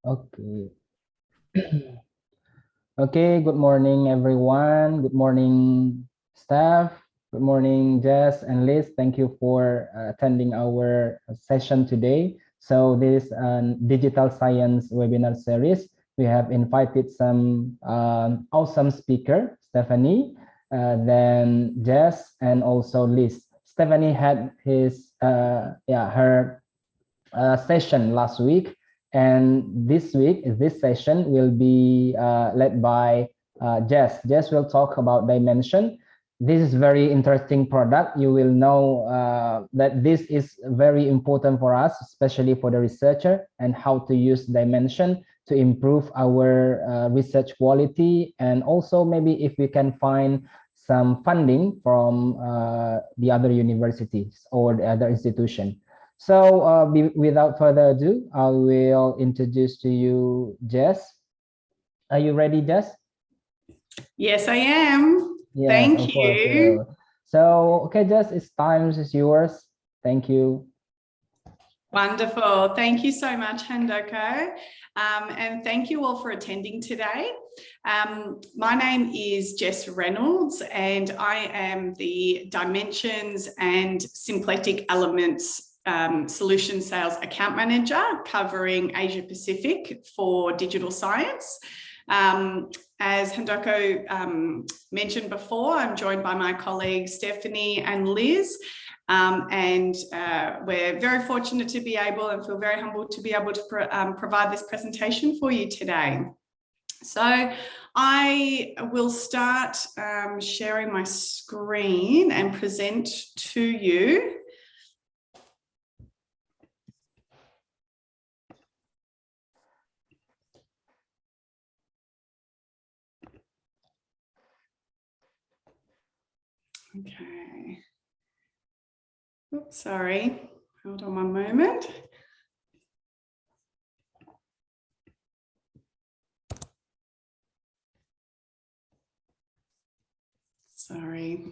Okay. Okay, good morning, everyone. Good morning, staff. Good morning, Jess and Liz. Thank you for attending our session today. So this digital science webinar series, we have invited some awesome speaker, Stephanie, then Jess, and also Liz. Stephanie had her session last week, and this week this session will be led by Jess. Jess will talk about dimension. This is very interesting product. You will know that this is very important for us, especially for the researcher, and how to use dimension to improve our research quality, and also maybe if we can find some funding from the other universities or the other institution. So without further ado, I will introduce to you Jess. Are you ready, Jess? Yes, I am. Yes, Thank you. So, okay, Jess, it's time is yours. Thank you. Wonderful. Thank you so much, Handoko. And thank you all for attending today. My name is Jess Reynolds, and I am the Dimensions and Symplectic Elements Solution Sales Account Manager covering Asia Pacific for digital science. As Handoko mentioned before, I'm joined by my colleagues Stephanie and Liz, and we're very fortunate to be able and feel very humbled to be able to provide this presentation for you today. So I will start sharing my screen and present to you. Okay. Oops, sorry. Hold on one moment. Sorry.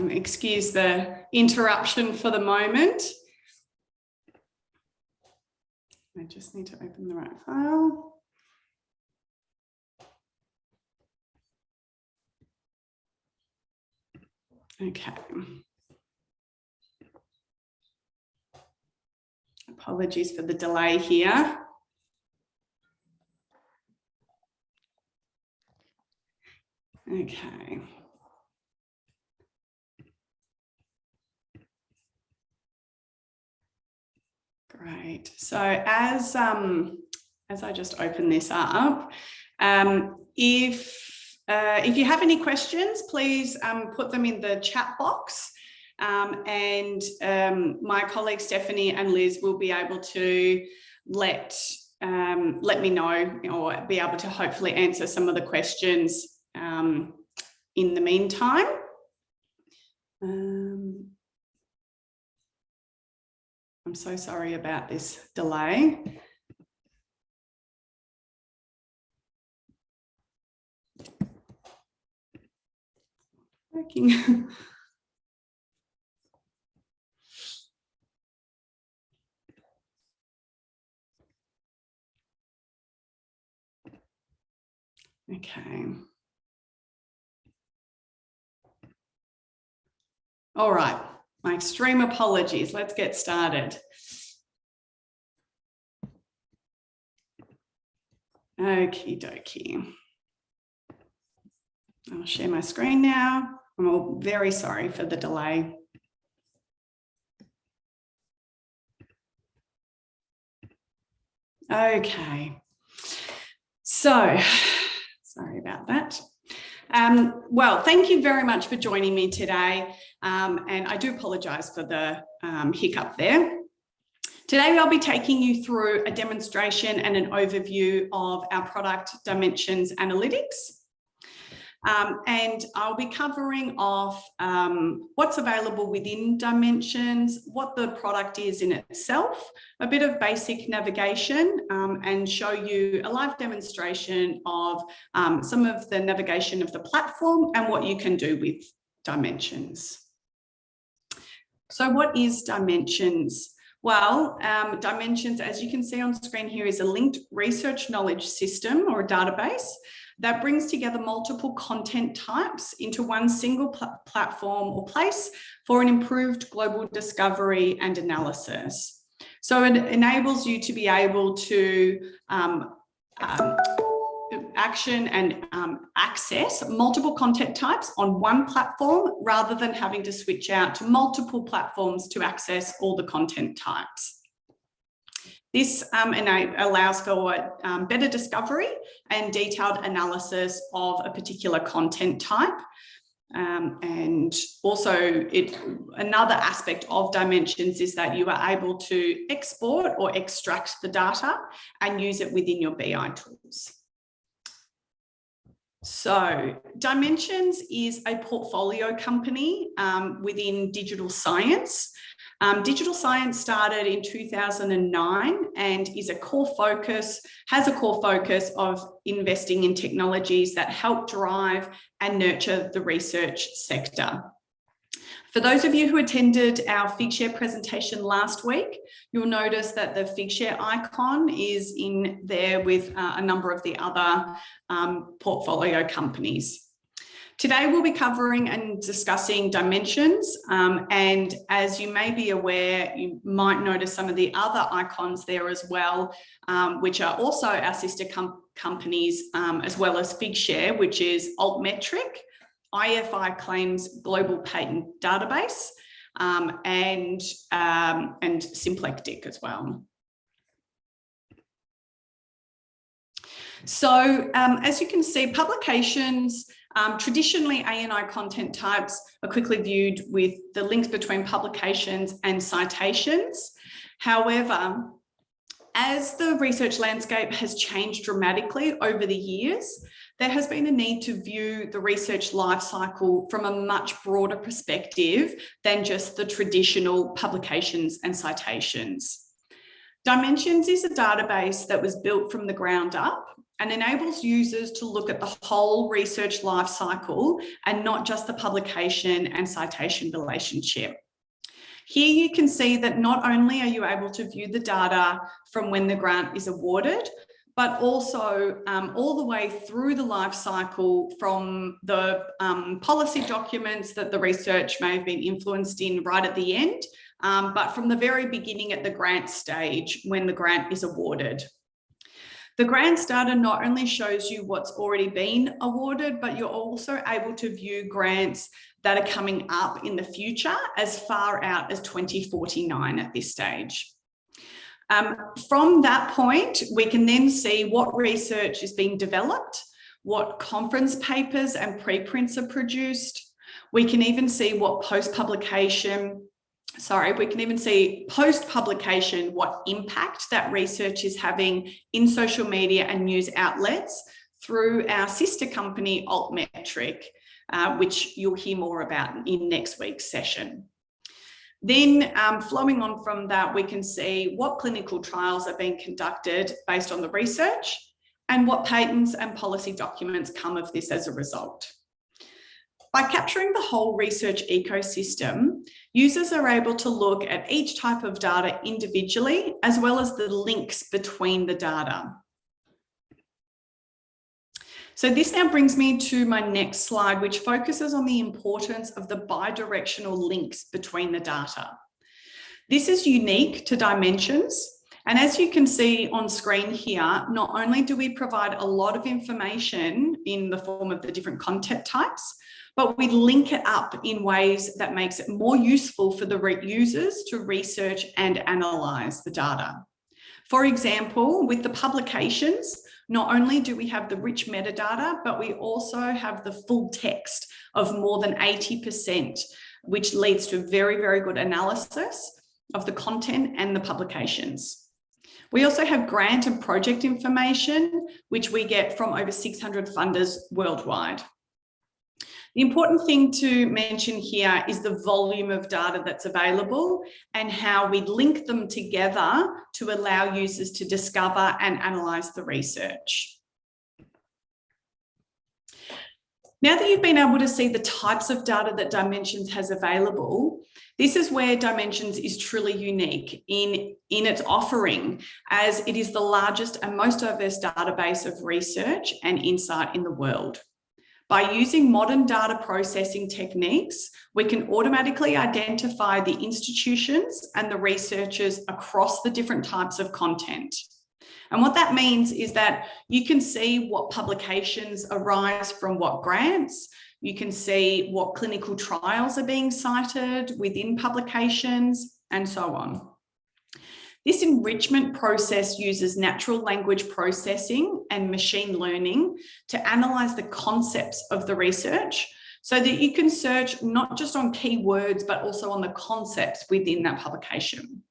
Excuse the interruption for the moment. I just need to open the right file. Okay. Apologies for the delay here. Okay. Great. So as I just open this up, if you have any questions, please put them in the chat box, and my colleagues Stephanie and Liz will be able to let me know, or be able to hopefully answer some of the questions in the meantime. I'm so sorry about this delay. Working. Okay. All right. My extreme apologies. Let's get started. Okie dokie. I'll share my screen now. I'm all very sorry for the delay. Okay. So, sorry about that. Well, thank you very much for joining me today. And I do apologise for the hiccup there. Today, I'll be taking you through a demonstration and an overview of our product Dimensions Analytics. And I'll be covering off what's available within Dimensions, what the product is in itself, a bit of basic navigation, and show you a live demonstration of some of the navigation of the platform and what you can do with Dimensions. So what is Dimensions? Well, Dimensions, as you can see on screen here, is a linked research knowledge system or a database that brings together multiple content types into one single platform or place for an improved global discovery and analysis. So it enables you to be able to action and access multiple content types on one platform rather than having to switch out to multiple platforms to access all the content types. This allows for better discovery and detailed analysis of a particular content type. And also another aspect of Dimensions is that you are able to export or extract the data and use it within your BI tools. So Dimensions is a portfolio company within digital science. Digital science started in 2009 and has a core focus of investing in technologies that help drive and nurture the research sector. For those of you who attended our Figshare presentation last week, you'll notice that the Figshare icon is in there with a number of the other portfolio companies. Today, we'll be covering and discussing Dimensions. And as you may be aware, you might notice some of the other icons there as well, which are also our sister companies, as well as Figshare, which is Altmetric, IFI Claims Global Patent Database, and Symplectic as well. So as you can see, publications, traditionally ANI content types are quickly viewed with the links between publications and citations. However, as the research landscape has changed dramatically over the years, there has been a need to view the research lifecycle from a much broader perspective than just the traditional publications and citations. Dimensions is a database that was built from the ground up and enables users to look at the whole research lifecycle and not just the publication and citation relationship. Here you can see that not only are you able to view the data from when the grant is awarded, but also all the way through the life cycle from the policy documents that the research may have been influenced in right at the end, but from the very beginning at the grant stage when the grant is awarded. The grants data not only shows you what's already been awarded, but you're also able to view grants that are coming up in the future as far out as 2049 at this stage. From that point, we can then see what research is being developed, what conference papers and preprints are produced. We can even see what post-publication, what impact that research is having in social media and news outlets through our sister company, Altmetric, which you'll hear more about in next week's session. Then flowing on from that, we can see what clinical trials are being conducted based on the research and what patents and policy documents come of this as a result. By capturing the whole research ecosystem, users are able to look at each type of data individually, as well as the links between the data. So this now brings me to my next slide, which focuses on the importance of the bidirectional links between the data. This is unique to Dimensions. And as you can see on screen here, not only do we provide a lot of information in the form of the different content types, but we link it up in ways that makes it more useful for the users to research and analyze the data. For example, with the publications, not only do we have the rich metadata, but we also have the full text of more than 80%, which leads to very, very good analysis of the content and the publications. We also have grant and project information, which we get from over 600 funders worldwide. The important thing to mention here is the volume of data that's available and how we link them together to allow users to discover and analyze the research. Now that you've been able to see the types of data that Dimensions has available, this is where Dimensions is truly unique in its offering, as it is the largest and most diverse database of research and insight in the world. By using modern data processing techniques, we can automatically identify the institutions and the researchers across the different types of content. And what that means is that you can see what publications arise from what grants, you can see what clinical trials are being cited within publications, and so on. This enrichment process uses natural language processing and machine learning to analyze the concepts of the research so that you can search not just on keywords, but also on the concepts within that publication.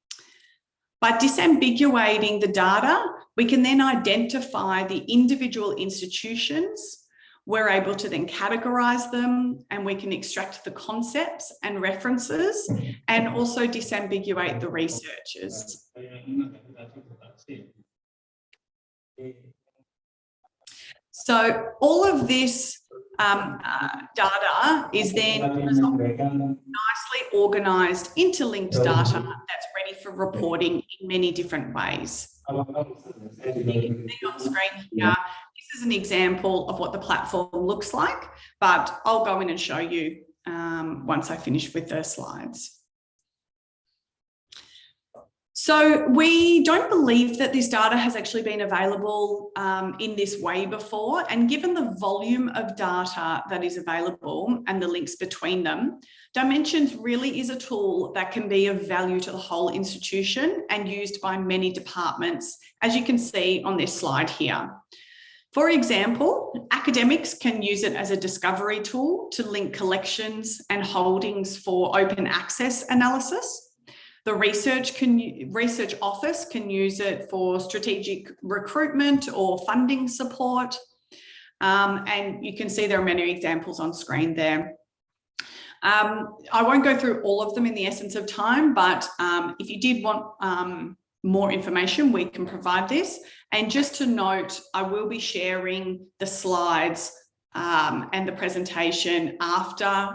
By disambiguating the data, we can then identify the individual institutions. We're able to then categorize them, and we can extract the concepts and references and also disambiguate the researchers. So all of this data is then nicely organized, interlinked data that's ready for reporting in many different ways. You can see on screen here, this is an example of what the platform looks like, but I'll go in and show you once I finish with the slides. So we don't believe that this data has actually been available in this way before. And given the volume of data that is available and the links between them, Dimensions really is a tool that can be of value to the whole institution and used by many departments, as you can see on this slide here. For example, academics can use it as a discovery tool to link collections and holdings for open access analysis. The research office can use it for strategic recruitment or funding support. And you can see there are many examples on screen there. I won't go through all of them in the essence of time, but if you did want more information, we can provide this. And just to note, I will be sharing the slides and the presentation after,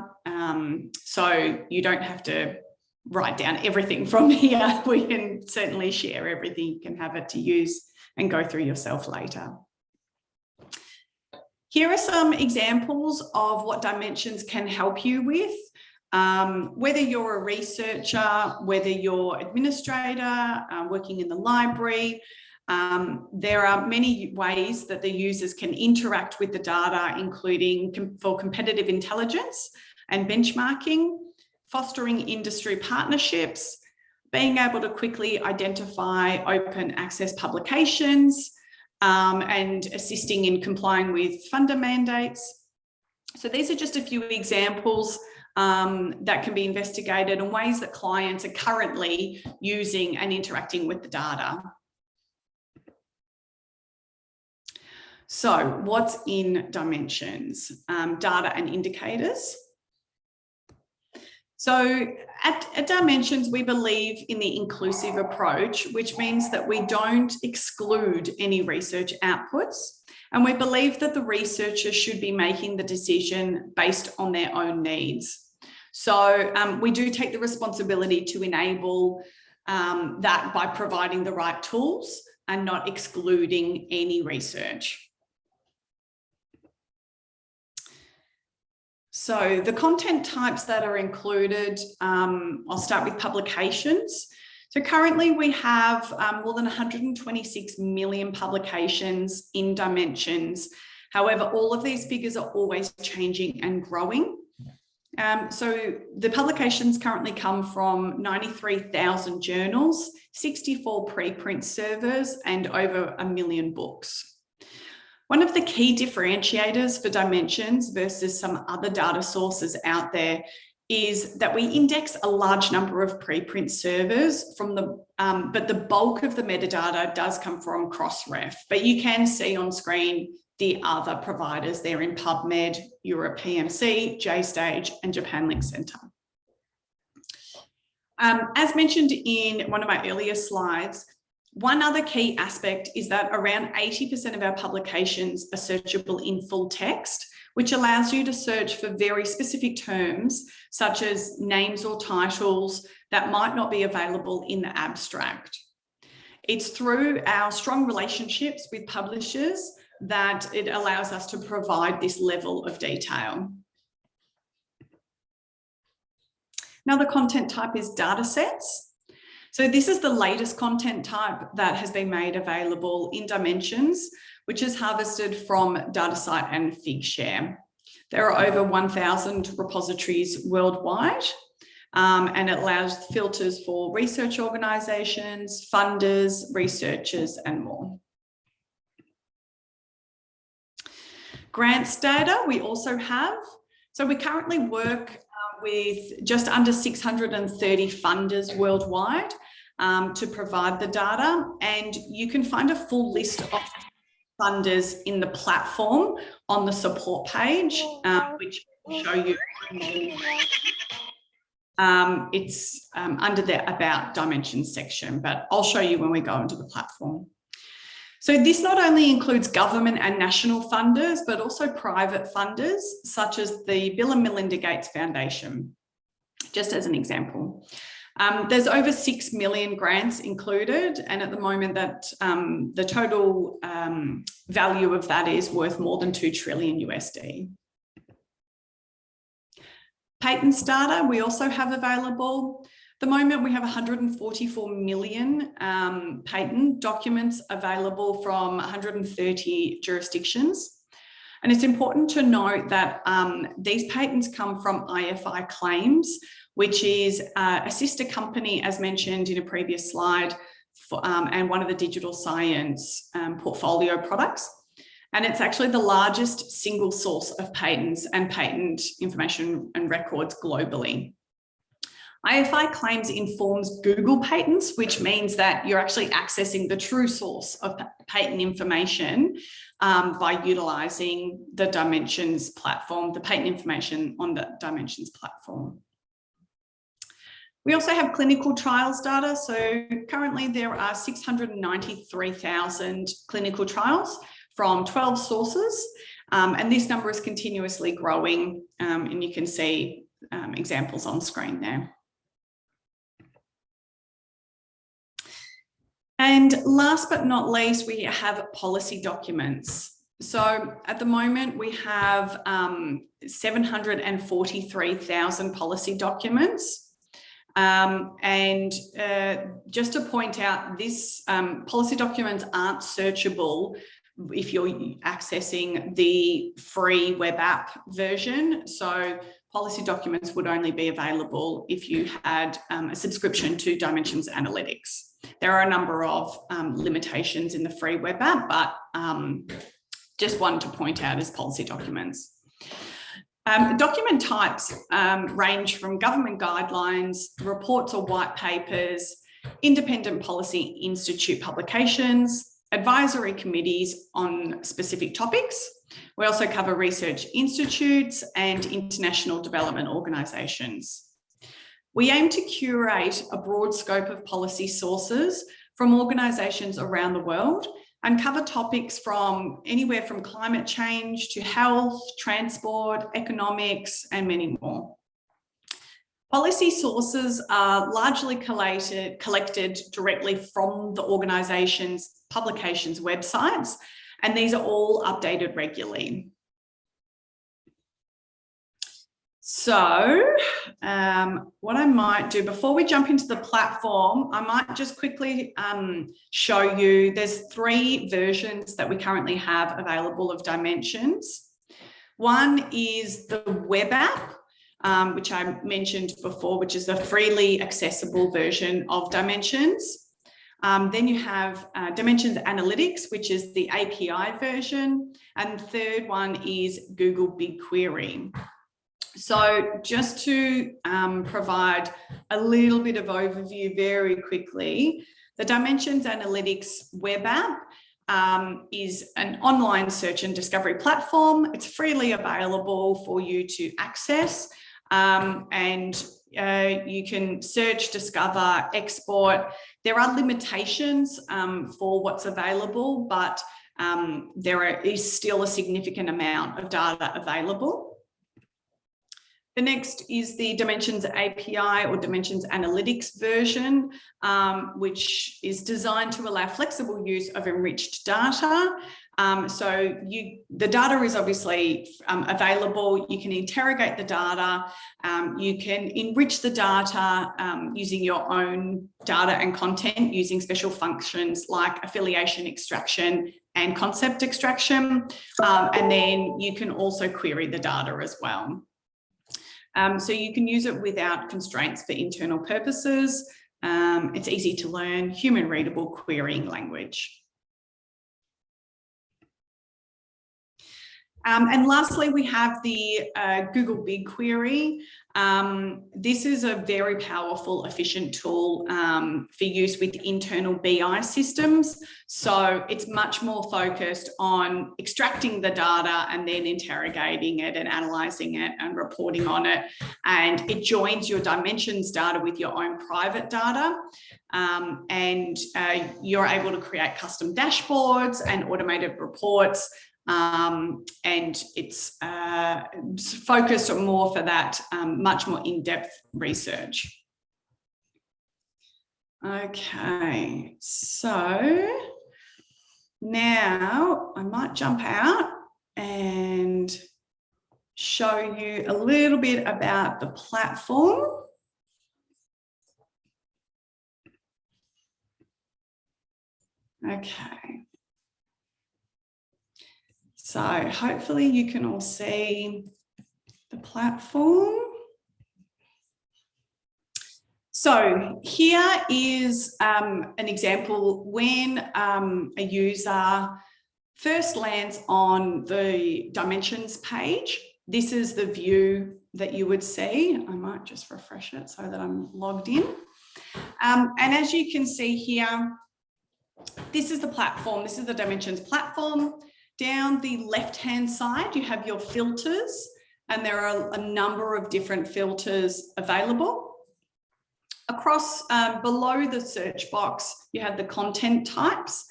so you don't have to write down everything from here. We can certainly share everything. You can have it to use and go through yourself later. Here are some examples of what Dimensions can help you with. Whether you're a researcher, whether you're administrator, working in the library, there are many ways that the users can interact with the data, including for competitive intelligence and benchmarking, fostering industry partnerships, being able to quickly identify open access publications, and assisting in complying with funder mandates. So these are just a few examples that can be investigated and ways that clients are currently using and interacting with the data. So what's in Dimensions? Data and indicators. So at Dimensions, we believe in the inclusive approach, which means that we don't exclude any research outputs. And we believe that the researchers should be making the decision based on their own needs. So we do take the responsibility to enable that by providing the right tools and not excluding any research. So the content types that are included, I'll start with publications. So currently we have more than 126 million publications in Dimensions. However, all of these figures are always changing and growing. So the publications currently come from 93,000 journals, 64 preprint servers, and over 1 million books. One of the key differentiators for Dimensions versus some other data sources out there is that we index a large number of preprint servers from but the bulk of the metadata does come from Crossref. But you can see on screen the other providers there in PubMed, Europe PMC, JStage, and Japan Link Center. As mentioned in one of my earlier slides, one other key aspect is that around 80% of our publications are searchable in full text, which allows you to search for very specific terms, such as names or titles that might not be available in the abstract. It's through our strong relationships with publishers that it allows us to provide this level of detail. Another content type is datasets. So this is the latest content type that has been made available in Dimensions, which is harvested from DataCite and Figshare. There are over 1,000 repositories worldwide, and it allows filters for research organisations, funders, researchers, and more. Grants data we also have. So we currently work with just under 630 funders worldwide to provide the data, and you can find a full list of funders in the platform on the support page, which will show you. It's under the About Dimensions section, but I'll show you when we go into the platform. So this not only includes government and national funders, but also private funders, such as the Bill and Melinda Gates Foundation, just as an example. There's over 6 million grants included, and at the moment that the total value of that is worth more than 2 trillion USD. Patents data we also have available. At the moment, we have 144 million patent documents available from 130 jurisdictions. And it's important to note that these patents come from IFI Claims, which is a sister company, as mentioned in a previous slide, and one of the digital science portfolio products. And it's actually the largest single source of patents and patent information and records globally. IFI Claims informs Google Patents, which means that you're actually accessing the true source of patent information by utilising the Dimensions platform, the patent information on the Dimensions platform. We also have clinical trials data. So currently there are 693,000 clinical trials from 12 sources, and this number is continuously growing, and you can see examples on screen there. And last but not least, we have policy documents. So at the moment, we have 743,000 policy documents. And just to point out, this policy documents aren't searchable if you're accessing the free web app version. So policy documents would only be available if you had a subscription to Dimensions Analytics. There are a number of limitations in the free web app, but just one to point out is policy documents. Document types range from government guidelines, reports or white papers, independent policy institute publications, advisory committees on specific topics. We also cover research institutes and international development organisations. We aim to curate a broad scope of policy sources from organisations around the world and cover topics from anywhere from climate change to health, transport, economics, and many more. Policy sources are largely collected directly from the organisation's publications websites, and these are all updated regularly. So what I might do before we jump into the platform, I might just quickly show you, there's 3 versions that we currently have available of Dimensions. One is the web app, which I mentioned before, which is the freely accessible version of Dimensions. Then you have Dimensions Analytics, which is the API version. And the third one is Google BigQuery. So just to provide a little bit of overview very quickly, the Dimensions Analytics web app is an online search and discovery platform. It's freely available for you to access, and you can search, discover, export. There are limitations for what's available, but there is still a significant amount of data available. The next is the Dimensions API or Dimensions Analytics version, which is designed to allow flexible use of enriched data. The data is obviously available. You can interrogate the data. You can enrich the data using your own data and content using special functions like affiliation extraction and concept extraction. And then you can also query the data as well. So you can use it without constraints for internal purposes. It's easy to learn, human readable querying language. And lastly, we have the Google BigQuery. This is a very powerful, efficient tool for use with internal BI systems. So it's much more focused on extracting the data and then interrogating it and analysing it and reporting on it. And it joins your dimensions data with your own private data. And you're able to create custom dashboards and automated reports. And it's focused more for that much more in-depth research. Okay, so now I might jump out and show you a little bit about the platform. Okay. So hopefully you can all see the platform. So here is an example when a user first lands on the dimensions page. This is the view that you would see. I might just refresh it so that I'm logged in. And as you can see here, this is the platform. This is the dimensions platform. Down the left-hand side, you have your filters, and there are a number of different filters available. Across below the search box, you have the content types.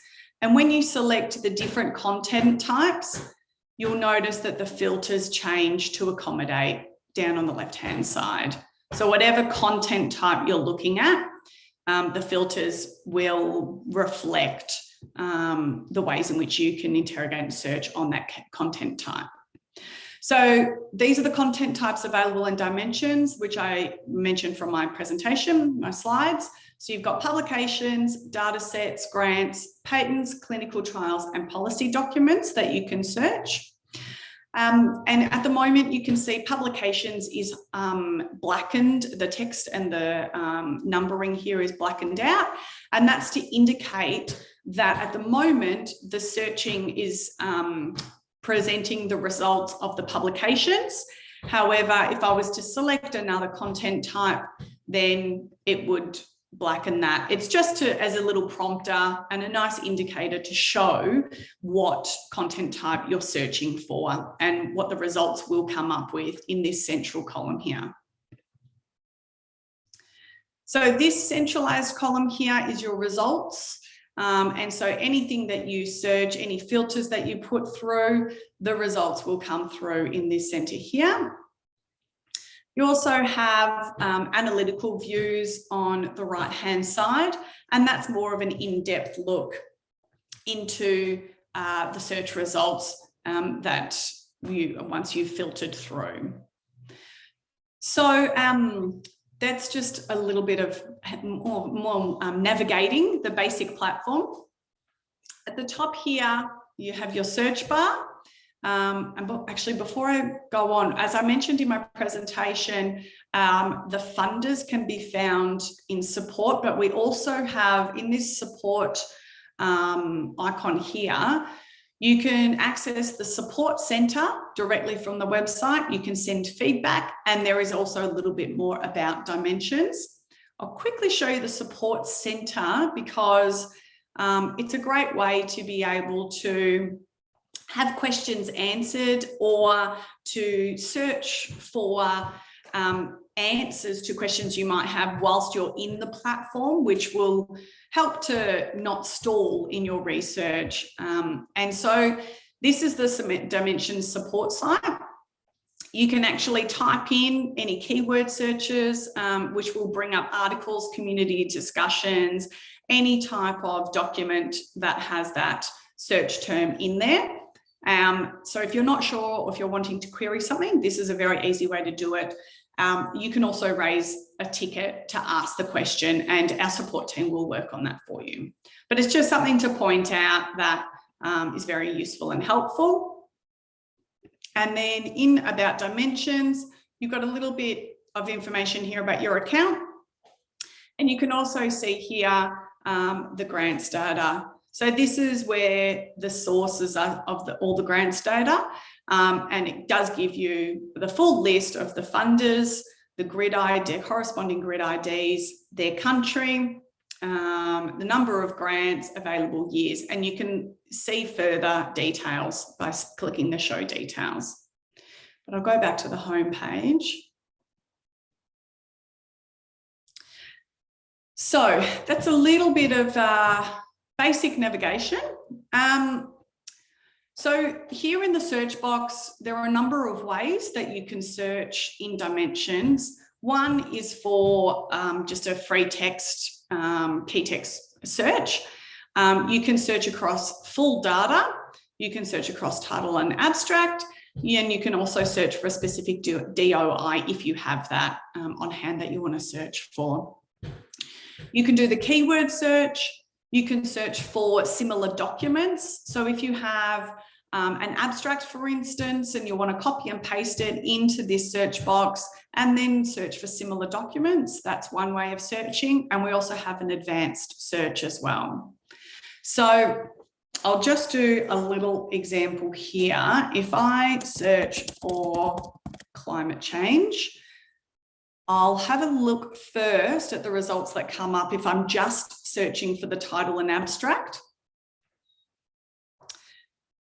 And when you select the different content types, you'll notice that the filters change to accommodate down on the left-hand side. So whatever content type you're looking at, the filters will reflect the ways in which you can interrogate and search on that content type. So these are the content types available in Dimensions, which I mentioned from my presentation, my slides. So you've got publications, data sets, grants, patents, clinical trials, and policy documents that you can search. And at the moment, you can see publications is blackened. The text and the numbering here is blackened out. And that's to indicate that at the moment, the searching is presenting the results of the publications. However, if I was to select another content type, then it would blacken that. It's just as a little prompter and a nice indicator to show what content type you're searching for and what the results will come up with in this central column here. So this centralized column here is your results. And so anything that you search, any filters that you put through, the results will come through in this center here. You also have analytical views on the right-hand side, and that's more of an in-depth look into the search results that once you've filtered through. So that's just a little bit of more navigating the basic platform. At the top here, you have your search bar. And actually, before I go on, as I mentioned in my presentation, the funders can be found in support, but we also have in this support icon here, you can access the support center directly from the website. You can send feedback, and there is also a little bit more about Dimensions. I'll quickly show you the support center because it's a great way to be able to have questions answered or to search for answers to questions you might have whilst you're in the platform, which will help to not stall in your research. And so this is the Dimensions support site. You can actually type in any keyword searches, which will bring up articles, community discussions, any type of document that has that search term in there. So if you're not sure or if you're wanting to query something, this is a very easy way to do it. You can also raise a ticket to ask the question, and our support team will work on that for you. But it's just something to point out that is very useful and helpful. And then in About Dimensions, you've got a little bit of information here about your account. And you can also see here the grants data. So this is where the sources are of all the grants data. And it does give you the full list of the funders, the grid ID, corresponding grid IDs, their country, the number of grants, available years, and you can see further details by clicking the show details. But I'll go back to the home page. So that's a little bit of basic navigation. So here in the search box, there are a number of ways that you can search in Dimensions. One is for just a free text, key text search. You can search across full data. You can search across title and abstract. And you can also search for a specific DOI if you have that on hand that you want to search for. You can do the keyword search. You can search for similar documents. So if you have an abstract, for instance, and you want to copy and paste it into this search box and then search for similar documents, that's one way of searching. And we also have an advanced search as well. So I'll just do a little example here. If I search for climate change, I'll have a look first at the results that come up if I'm just searching for the title and abstract.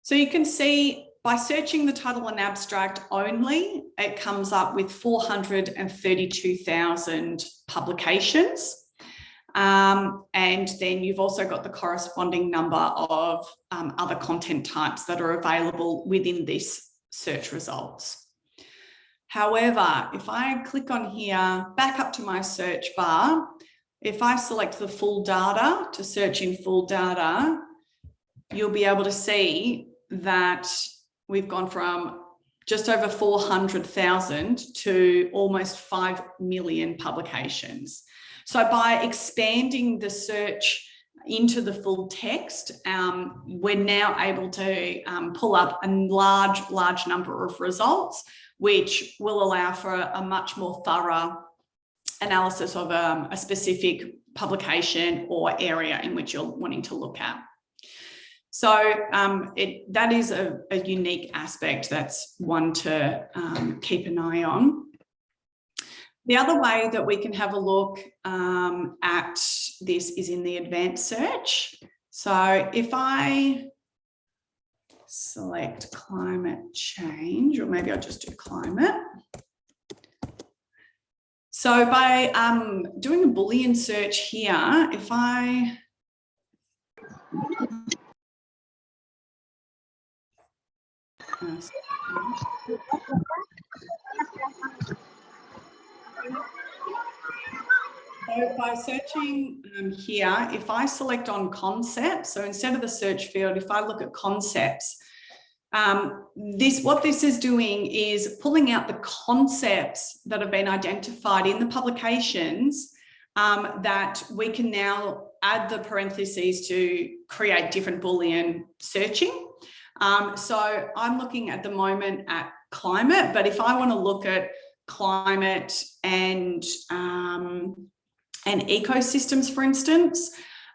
So you can see by searching the title and abstract only, it comes up with 432,000 publications. And then you've also got the corresponding number of other content types that are available within this search results. However, if I click on here, back up to my search bar, if I select the full data to search in full data, you'll be able to see that we've gone from just over 400,000 to almost 5 million publications. So by expanding the search into the full text, we're now able to pull up a large number of results, which will allow for a much more thorough analysis of a specific publication or area in which you're wanting to look at. So that is a unique aspect. That's one to keep an eye on. The other way that we can have a look at this is in the advanced search. So if I select climate change, or maybe I'll just do climate. So by doing a Boolean search here, if I So by searching here, if I select on concepts, so instead of the search field, if I look at concepts, what this is doing is pulling out the concepts that have been identified in the publications that we can now add the parentheses to create different Boolean searching. So I'm looking at the moment at climate, but if I want to look at climate and ecosystems, for instance,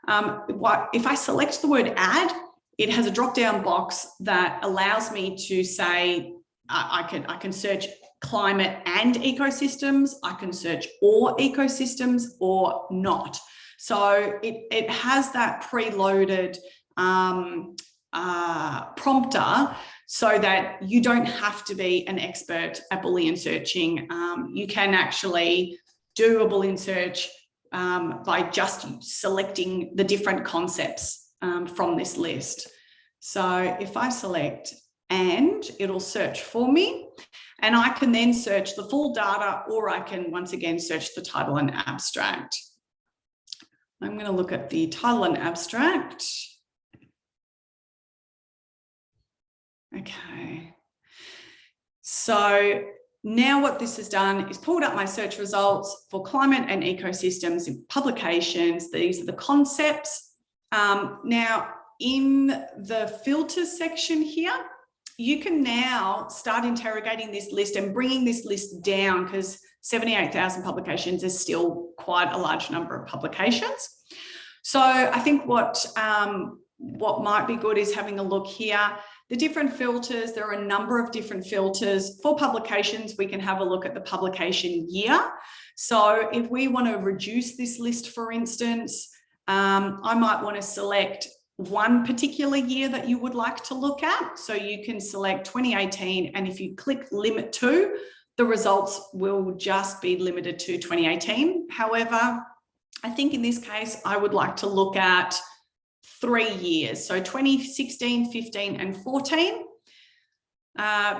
if I select the word add, it has a drop-down box that allows me to say I can search climate and ecosystems, I can search or ecosystems or not. So it has that preloaded prompter so that you don't have to be an expert at Boolean searching. You can actually do a Boolean search by just selecting the different concepts from this list. So if I select and, it'll search for me, and I can then search the full data, or I can once again search the title and abstract. I'm going to look at the title and abstract. Okay. So now what this has done is pulled up my search results for climate and ecosystems in publications. These are the concepts. Now, in the filters section here, you can now start interrogating this list and bringing this list down, because 78,000 publications is still quite a large number of publications. So I think what might be good is having a look here. The different filters, there are a number of different filters. For publications, we can have a look at the publication year. So if we want to reduce this list, for instance, I might want to select one particular year that you would like to look at. So you can select 2018, and if you click limit to, the results will just be limited to 2018. However, I think in this case, I would like to look at 3 years, so 2016, 15, and 14.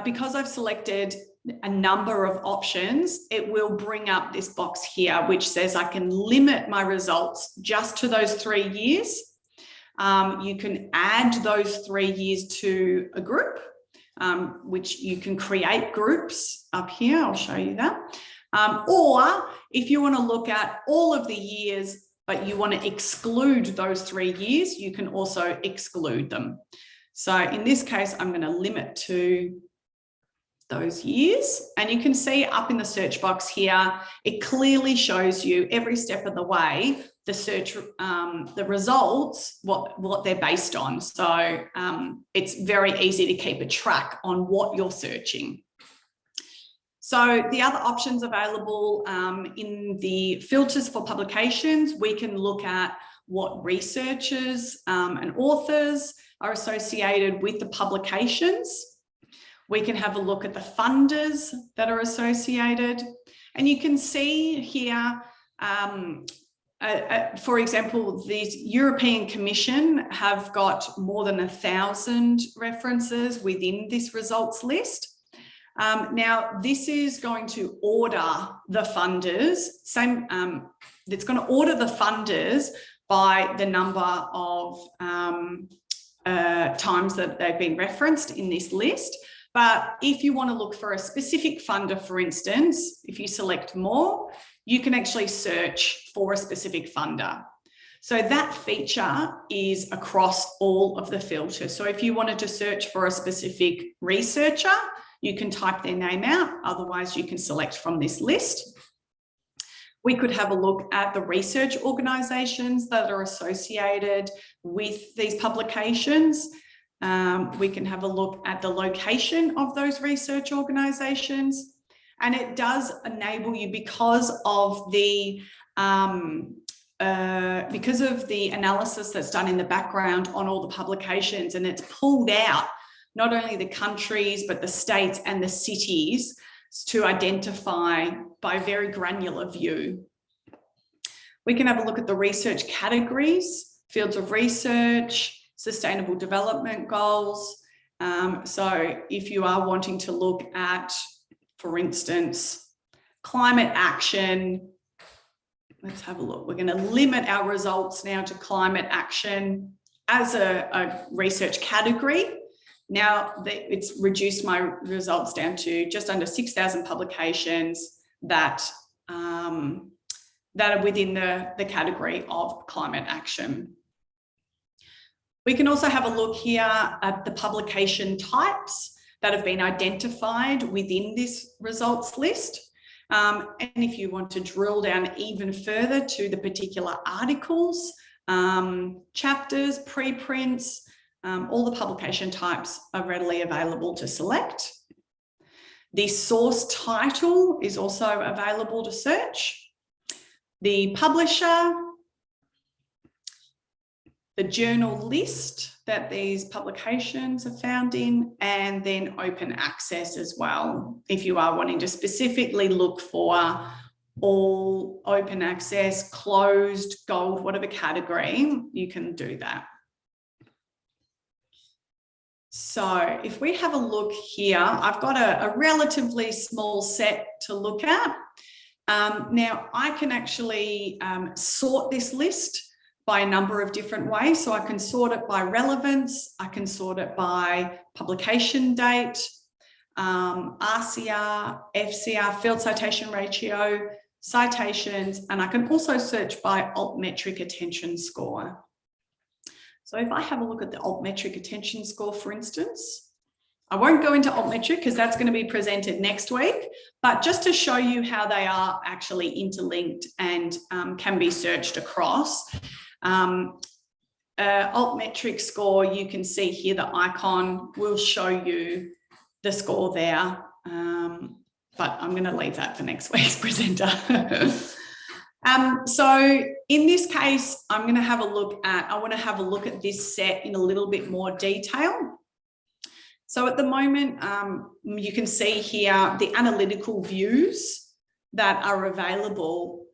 Because I've selected a number of options, it will bring up this box here, which says I can limit my results just to those 3 years. You can add those 3 years to a group, which you can create groups up here. I'll show you that. Or if you want to look at all of the years, but you want to exclude those 3 years, you can also exclude them. So in this case, I'm going to limit to those years. And you can see up in the search box here, it clearly shows you every step of the way, the search, the results, what they're based on. So it's very easy to keep a track on what you're searching. So the other options available in the filters for publications, we can look at what researchers and authors are associated with the publications. We can have a look at the funders that are associated. And you can see here, for example, the European Commission have got more than 1,000 references within this results list. Now, this is going to order the funders, it's going to order the funders by the number of times that they've been referenced in this list. But if you want to look for a specific funder, for instance, if you select more, you can actually search for a specific funder. So that feature is across all of the filters. So if you wanted to search for a specific researcher, you can type their name out. Otherwise, you can select from this list. We could have a look at the research organisations that are associated with these publications. We can have a look at the location of those research organisations. And it does enable you, because of the analysis that's done in the background on all the publications, and it's pulled out not only the countries, but the states and the cities to identify by very granular view. We can have a look at the research categories, fields of research, sustainable development goals. So if you are wanting to look at, for instance, climate action, let's have a look. We're going to limit our results now to climate action as a research category. Now it's reduced my results down to just under 6,000 publications that are within the category of climate action. We can also have a look here at the publication types that have been identified within this results list. And if you want to drill down even further to the particular articles, chapters, preprints, all the publication types are readily available to select. The source title is also available to search. The publisher, the journal list that these publications are found in, and then open access as well. If you are wanting to specifically look for all open access, closed, gold, whatever category, you can do that. So if we have a look here, I've got a relatively small set to look at. Now I can actually sort this list by a number of different ways. So I can sort it by relevance, I can sort it by publication date, RCR, FCR, field citation ratio, citations, and I can also search by Altmetric attention score. So if I have a look at the Altmetric attention score, for instance, I won't go into Altmetric because that's going to be presented next week, but just to show you how they are actually interlinked and can be searched across. Altmetric score, you can see here the icon will show you the score there, but I'm going to leave that for next week's presenter. So in this case, I want to have a look at this set in a little bit more detail. So at the moment, you can see here the analytical views that are available,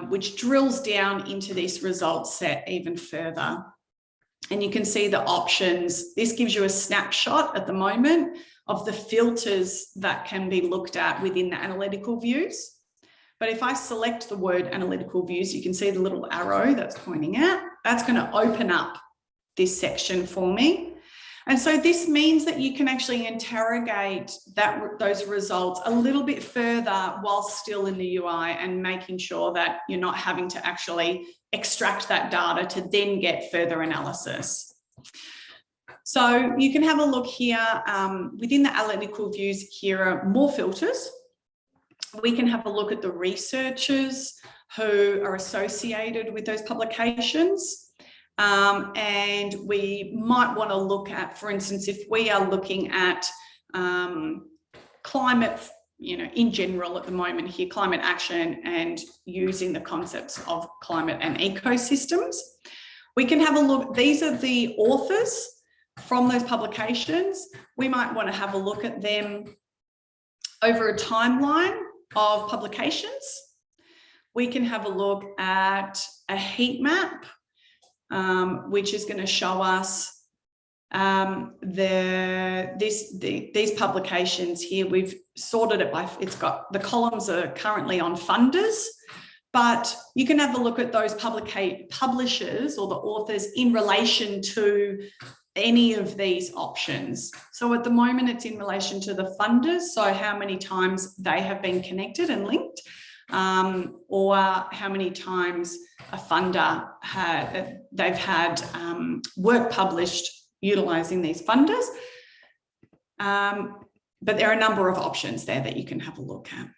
which drills down into this results set even further. And you can see the options. This gives you a snapshot at the moment of the filters that can be looked at within the analytical views. But if I select the word analytical views, you can see the little arrow that's pointing out. That's going to open up this section for me. And so this means that you can actually interrogate those results a little bit further while still in the UI and making sure that you're not having to actually extract that data to then get further analysis. So you can have a look here within the analytical views. Here are more filters. We can have a look at the researchers who are associated with those publications. And we might want to look at, for instance, if we are looking at climate, in general at the moment here, climate action and using the concepts of climate and ecosystems, we can have a look. These are the authors from those publications. We might want to have a look at them over a timeline of publications. We can have a look at a heat map, which is going to show us these publications here. We've sorted it by, it's got, the columns are currently on funders, but you can have a look at those publishers or the authors in relation to any of these options. So at the moment it's in relation to the funders, so how many times they have been connected and linked, or how many times a funder they've had work published utilizing these funders. But there are a number of options there that you can have a look at.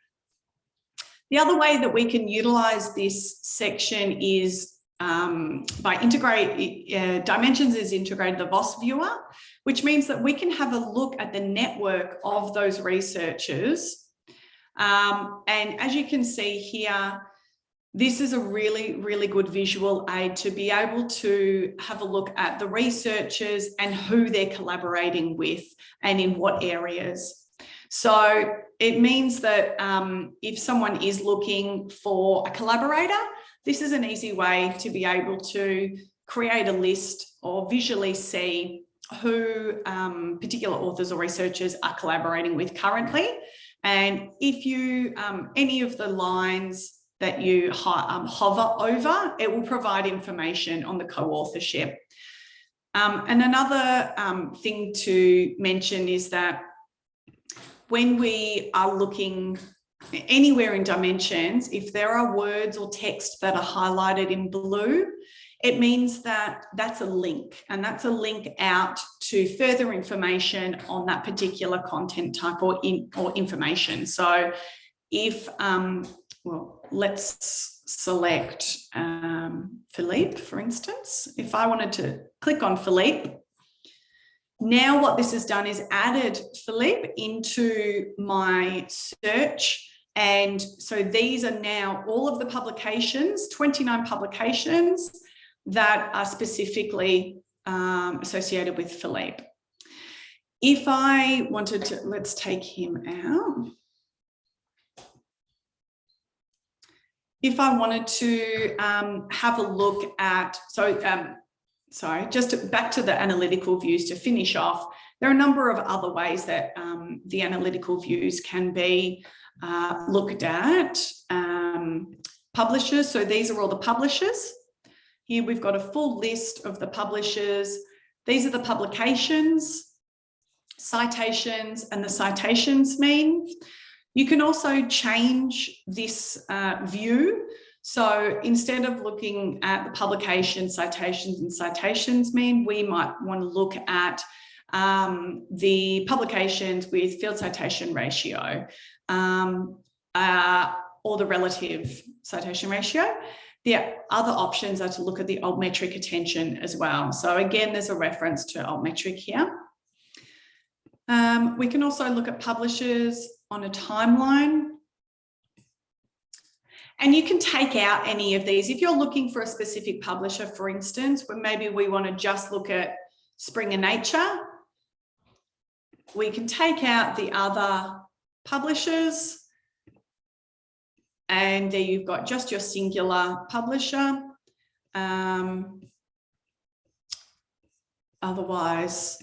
The other way that we can utilize this section is by Dimensions is integrated the VOS viewer, which means that we can have a look at the network of those researchers. And as you can see here, this is a really, really good visual aid to be able to have a look at the researchers and who they're collaborating with and in what areas. So it means that if someone is looking for a collaborator, this is an easy way to be able to create a list or visually see who particular authors or researchers are collaborating with currently. And if you, any of the lines that you hover over, it will provide information on the co-authorship. And another thing to mention is that when we are looking anywhere in Dimensions, if there are words or text that are highlighted in blue, it means that that's a link, and that's a link out to further information on that particular content type or information. So if, well, let's select Philippe, for instance. If I wanted to click on Philippe, now what this has done is added Philippe into my search. And so these are now all of the publications, 29 publications that are specifically associated with Philippe. If I wanted to, let's take him out. If I wanted to have a look at, sorry, just back to the analytical views to finish off, there are a number of other ways that the analytical views can be looked at. Publishers, so these are all the publishers. Here we've got a full list of the publishers. These are the publications, citations, and the citations mean. You can also change this view. So instead of looking at the publication, citations, and citations mean, we might want to look at the publications with field citation ratio or the relative citation ratio. The other options are to look at the altmetric attention as well. So again, there's a reference to altmetric here. We can also look at publishers on a timeline. And you can take out any of these. If you're looking for a specific publisher, for instance, where maybe we want to just look at Springer Nature, we can take out the other publishers. And there you've got just your singular publisher. Otherwise,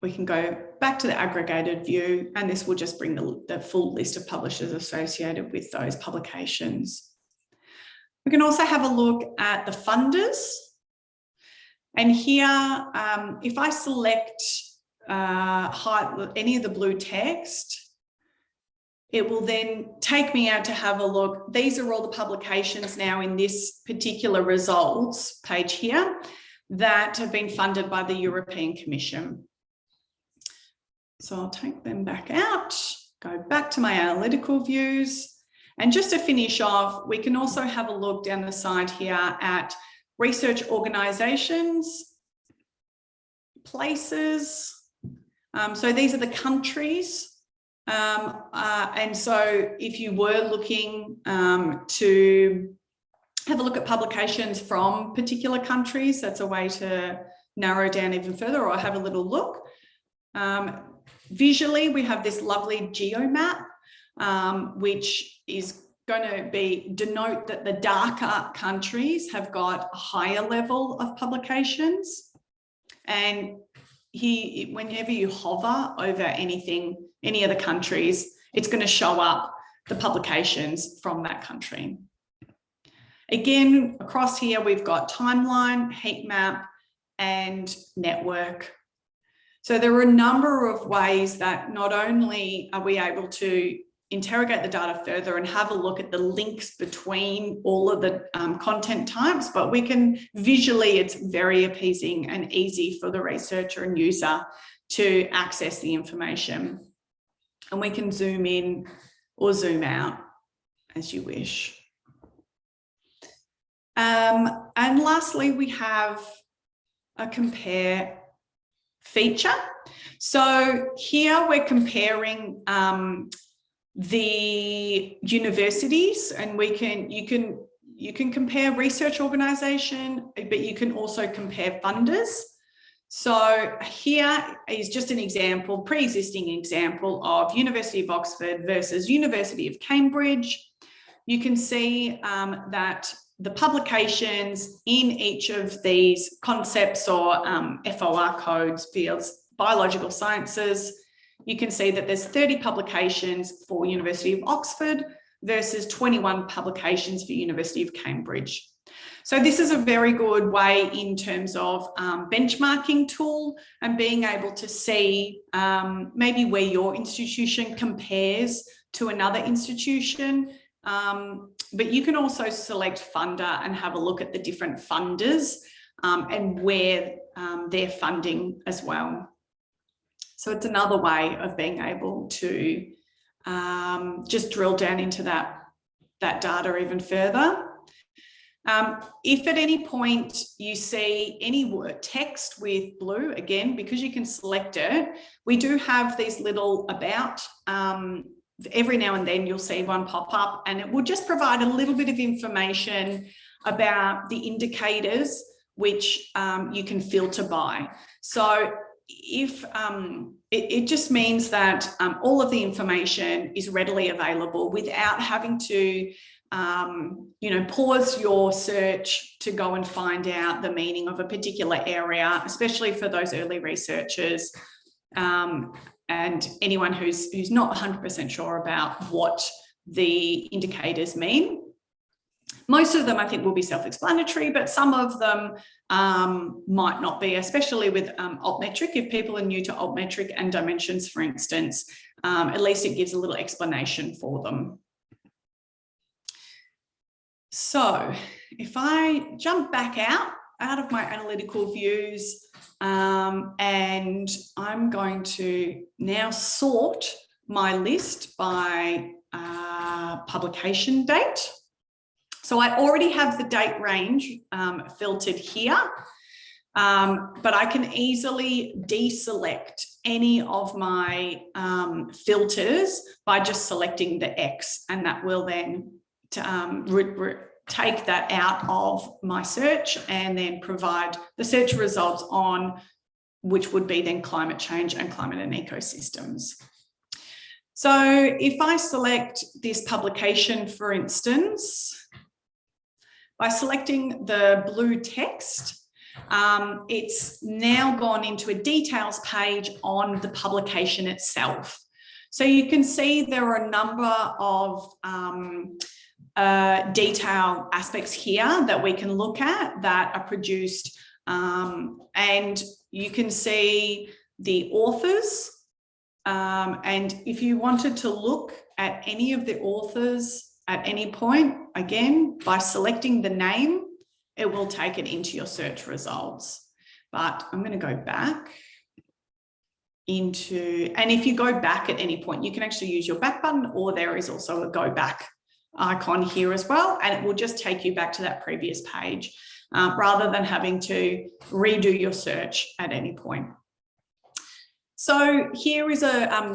we can go back to the aggregated view, and this will just bring the full list of publishers associated with those publications. We can also have a look at the funders. And here, if I select hide any of the blue text, it will then take me out to have a look. These are all the publications now in this particular results page here that have been funded by the European Commission. So I'll take them back out, go back to my analytical views. And just to finish off, we can also have a look down the side here at research organisations, places. So these are the countries. And so if you were looking to have a look at publications from particular countries, that's a way to narrow down even further, or have a little look. Visually, we have this lovely geomap, which is going to denote that the darker countries have got a higher level of publications. And here, whenever you hover over anything, any of the countries, it's going to show up the publications from that country. Again, across here, we've got timeline, heat map, and network. So there are a number of ways that not only are we able to interrogate the data further and have a look at the links between all of the content types, but we can visually, it's very appeasing and easy for the researcher and user to access the information. And we can zoom in or zoom out as you wish. And lastly, we have a compare feature. So here we're comparing the universities, and you can compare research organisation, but you can also compare funders. So here is just an example, pre-existing example of University of Oxford versus University of Cambridge. You can see that the publications in each of these concepts or FOR codes, fields, biological sciences, you can see that there's 30 publications for University of Oxford versus 21 publications for University of Cambridge. So this is a very good way in terms of benchmarking tool and being able to see maybe where your institution compares to another institution. But you can also select funder and have a look at the different funders and where they're funding as well. So it's another way of being able to just drill down into that data even further. If at any point you see any word text with blue, again, because you can select it, we do have these little about. Every now and then you'll see one pop up, and it will just provide a little bit of information about the indicators which you can filter by. So if it just means that all of the information is readily available without having to pause your search to go and find out the meaning of a particular area, especially for those early researchers and anyone who's not 100% sure about what the indicators mean. Most of them, I think, will be self-explanatory, but some of them might not be, especially with Altmetric. If people are new to Altmetric and dimensions, for instance, at least it gives a little explanation for them. So if I jump back out of my analytical views, and I'm going to now sort my list by publication date. So I already have the date range filtered here, but I can easily deselect any of my filters by just selecting the X, and that will then take that out of my search and then provide the search results on which would be then climate change and climate and ecosystems. So if I select this publication, for instance, by selecting the blue text, it's now gone into a details page on the publication itself. So you can see there are a number of detail aspects here that we can look at that are produced, and you can see the authors, and if you wanted to look at any of the authors at any point, again, by selecting the name, it will take it into your search results. But I'm going to go back into, and if you go back at any point, you can actually use your back button, or there is also a go back icon here as well, and it will just take you back to that previous page rather than having to redo your search at any point. So here is a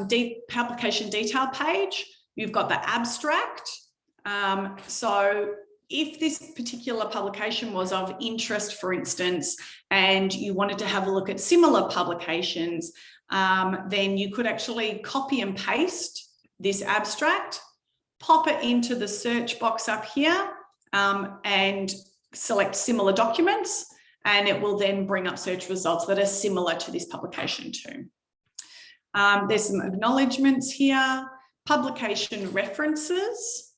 publication detail page. You've got the abstract. So if this particular publication was of interest, for instance, and you wanted to have a look at similar publications, then you could actually copy and paste this abstract, pop it into the search box up here, and select similar documents, and it will then bring up search results that are similar to this publication too. There's some acknowledgements here, publication references.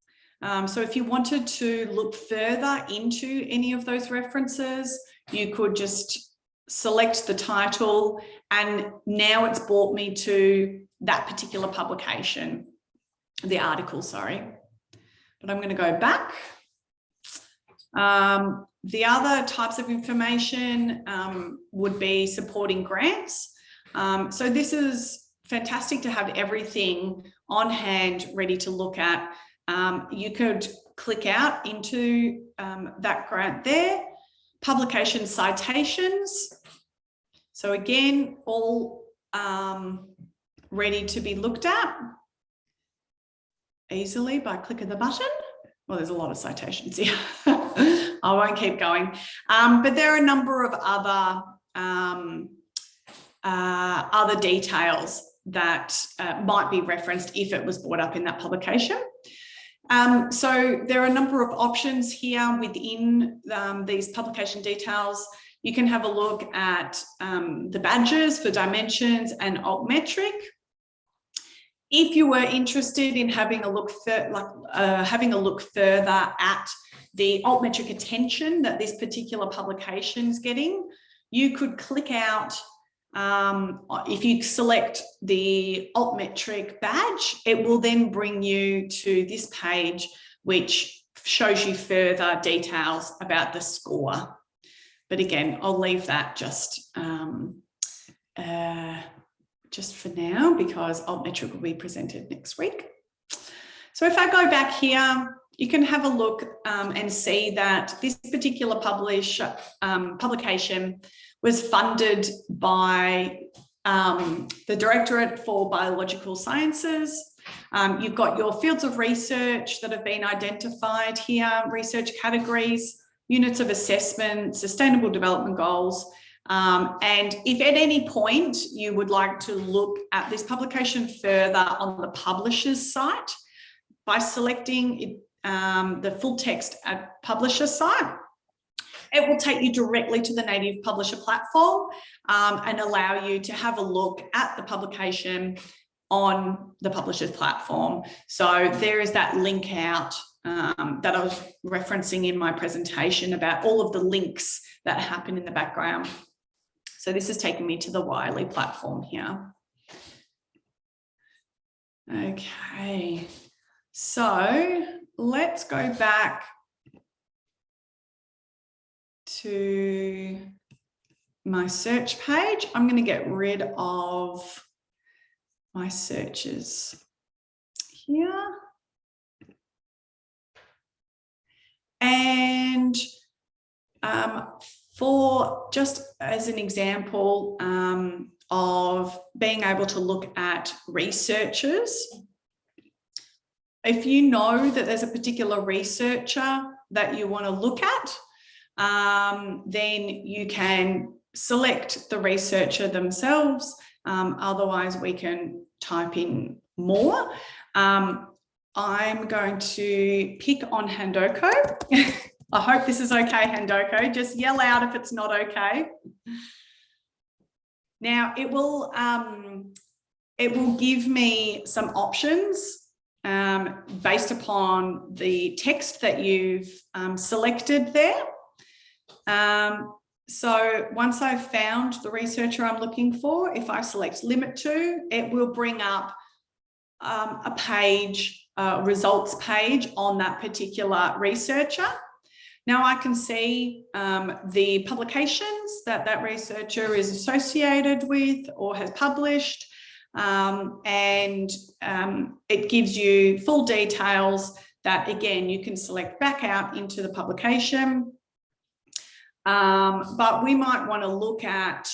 So if you wanted to look further into any of those references, you could just select the title, and now it's brought me to that particular publication, the article, sorry. But I'm going to go back. The other types of information would be supporting grants. So this is fantastic to have everything on hand ready to look at. You could click out into that grant there. Publication citations. So again, all ready to be looked at easily by clicking the button. Well, there's a lot of citations here. I won't keep going. But there are a number of other details that might be referenced if it was brought up in that publication. So there are a number of options here within these publication details. You can have a look at the badges for dimensions and Altmetric. If you were interested in having a look further at the Altmetric attention that this particular publication is getting, you could click out. If you select the Altmetric badge, it will then bring you to this page, which shows you further details about the score. But again, I'll leave that just for now, because Altmetric will be presented next week. So if I go back here, you can have a look and see that this particular publication was funded by the Directorate for Biological Sciences. You've got your fields of research that have been identified here, research categories. units of assessment, sustainable development goals. And if at any point you would like to look at this publication further on the publisher's site, by selecting the full text at publisher site, it will take you directly to the native publisher platform and allow you to have a look at the publication on the publisher's platform. So there is that link out that I was referencing in my presentation about all of the links that happen in the background. So this is taking me to the Wiley platform here. Okay, so let's go back to my search page. I'm going to get rid of my searches here. And for just as an example of being able to look at researchers, if you know that there's a particular researcher that you want to look at, then you can select the researcher themselves. Otherwise, we can type in more. I'm going to pick on Handoko. I hope this is okay, Handoko. Just yell out if it's not okay. Now, it will give me some options based upon the text that you've selected there. So once I've found the researcher I'm looking for, if I select limit to, it will bring up a page, results page on that particular researcher. Now I can see the publications that that researcher is associated with or has published, and it gives you full details that, again, you can select back out into the publication. But we might want to look at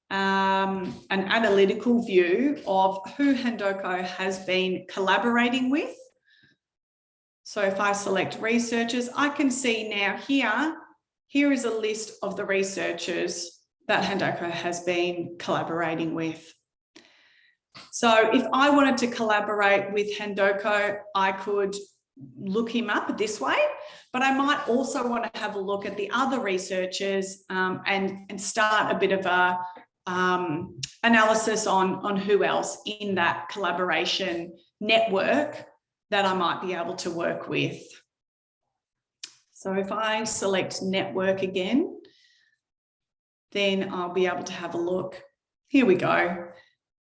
an analytical view of who Handoko has been collaborating with. So if I select researchers, I can see now here is a list of the researchers that Handoko has been collaborating with. So if I wanted to collaborate with Handoko, I could look him up this way, but I might also want to have a look at the other researchers and start a bit of a analysis on who else in that collaboration network that I might be able to work with. So if I select network again, then I'll be able to have a look. Here we go.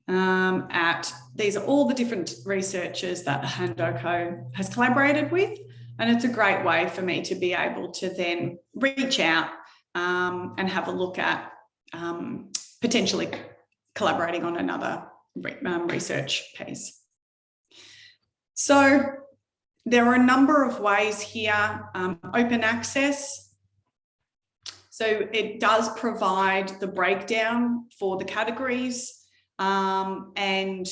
At these are all the different researchers that Handoko has collaborated with, and it's a great way for me to be able to then reach out and have a look at potentially collaborating on another research piece. So there are a number of ways here. Open access. So it does provide the breakdown for the categories, and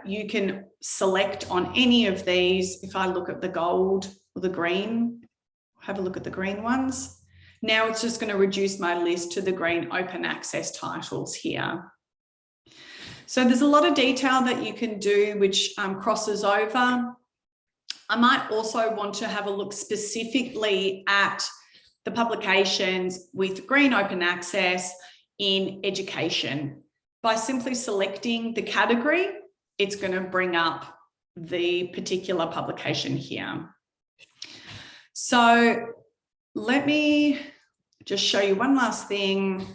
you can select on any of these. If I look at the gold or the green, have a look at the green ones. Now it's just going to reduce my list to the green open access titles here. So there's a lot of detail that you can do which crosses over. I might also want to have a look specifically at the publications with green open access in education. By simply selecting the category, it's going to bring up the particular publication here. So let me just show you one last thing.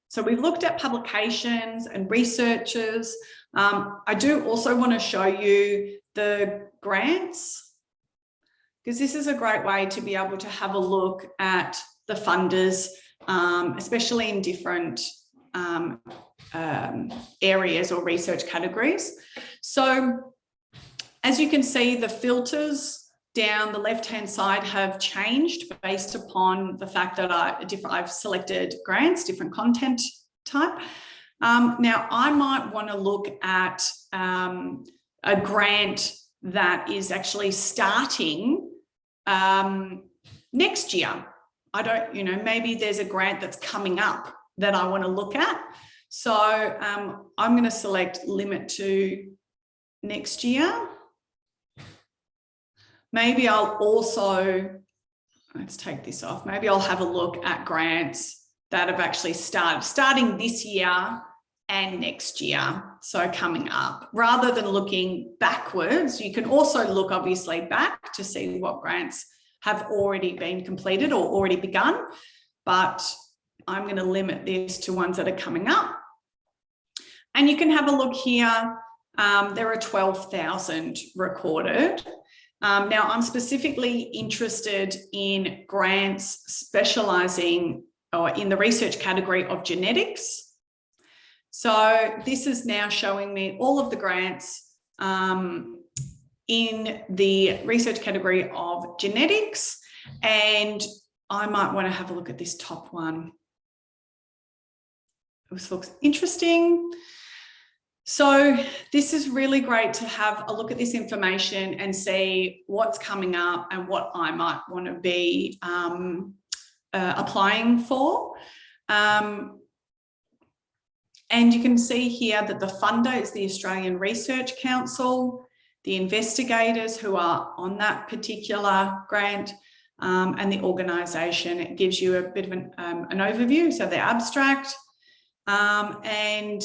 So we've looked at publications and researchers. I do also want to show you the grants, because this is a great way to be able to have a look at the funders, especially in different areas or research categories. So as you can see, the filters down the left-hand side have changed based upon the fact that I've selected grants, different content type. Now, I might want to look at a grant that is actually starting next year. I don't, you know, maybe there's a grant that's coming up that I want to look at. So I'm going to select limit to next year. Maybe I'll also, let's take this off. Maybe I'll have a look at grants that have actually starting this year and next year. So coming up, rather than looking backwards, you can also look obviously back to see what grants have already been completed or already begun. But I'm going to limit this to ones that are coming up. And you can have a look here. There are 12,000 recorded. Now, I'm specifically interested in grants specialising or in the research category of genetics. So this is now showing me all of the grants in the research category of genetics. And I might want to have a look at this top one. This looks interesting. So this is really great to have a look at this information and see what's coming up and what I might want to be applying for. And you can see here that the funder is the Australian Research Council, the investigators who are on that particular grant, and the organisation. It gives you a bit of an overview, so the abstract. And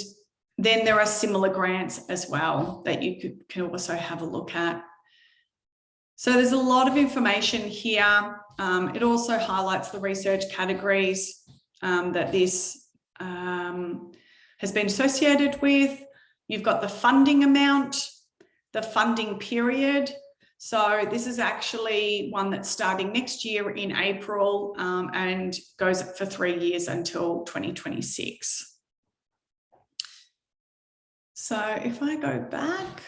then there are similar grants as well that you can also have a look at. So there's a lot of information here. It also highlights the research categories that this has been associated with. You've got the funding amount, the funding period. So this is actually one that's starting next year in April and goes for 3 years until 2026. So if I go back,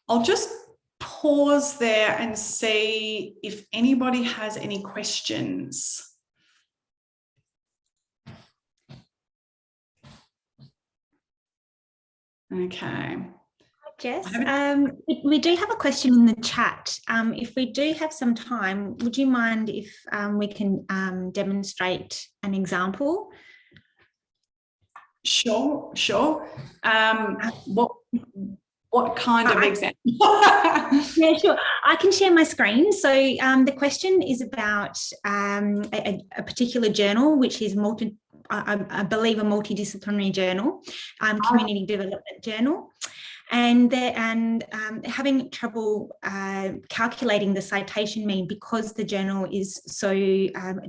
I'll just pause there and see if anybody has any questions. Okay. Jess, we do have a question in the chat. If we do have some time, would you mind if we can demonstrate an example? Sure. What kind of example? Yeah, sure. I can share my screen. So the question is about a particular journal, which is I believe a multidisciplinary journal, community development journal. And having trouble calculating the citation mean because the journal is so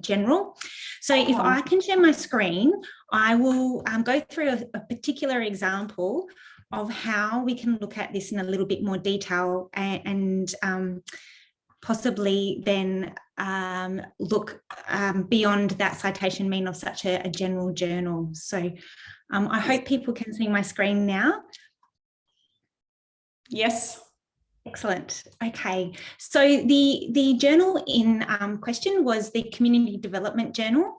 general. So if I can share my screen, I will go through a particular example of how we can look at this in a little bit more detail and possibly then look beyond that citation mean of such a general journal. So I hope people can see my screen now. Yes. Excellent. Okay. So the journal in question was the Community Development Journal.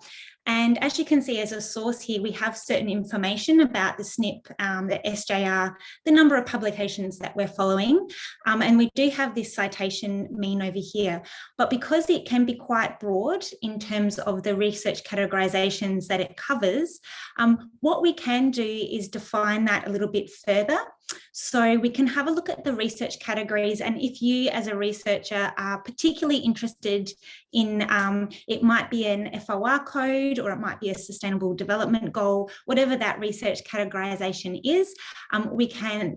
And as you can see as a source here, we have certain information about the SNP, the SJR, the number of publications that we're following. And we do have this citation mean over here. But because it can be quite broad in terms of the research categorizations that it covers, what we can do is define that a little bit further. So we can have a look at the research categories, and if you as a researcher are particularly interested in, it might be an FOR code or it might be a sustainable development goal, whatever that research categorization is, we can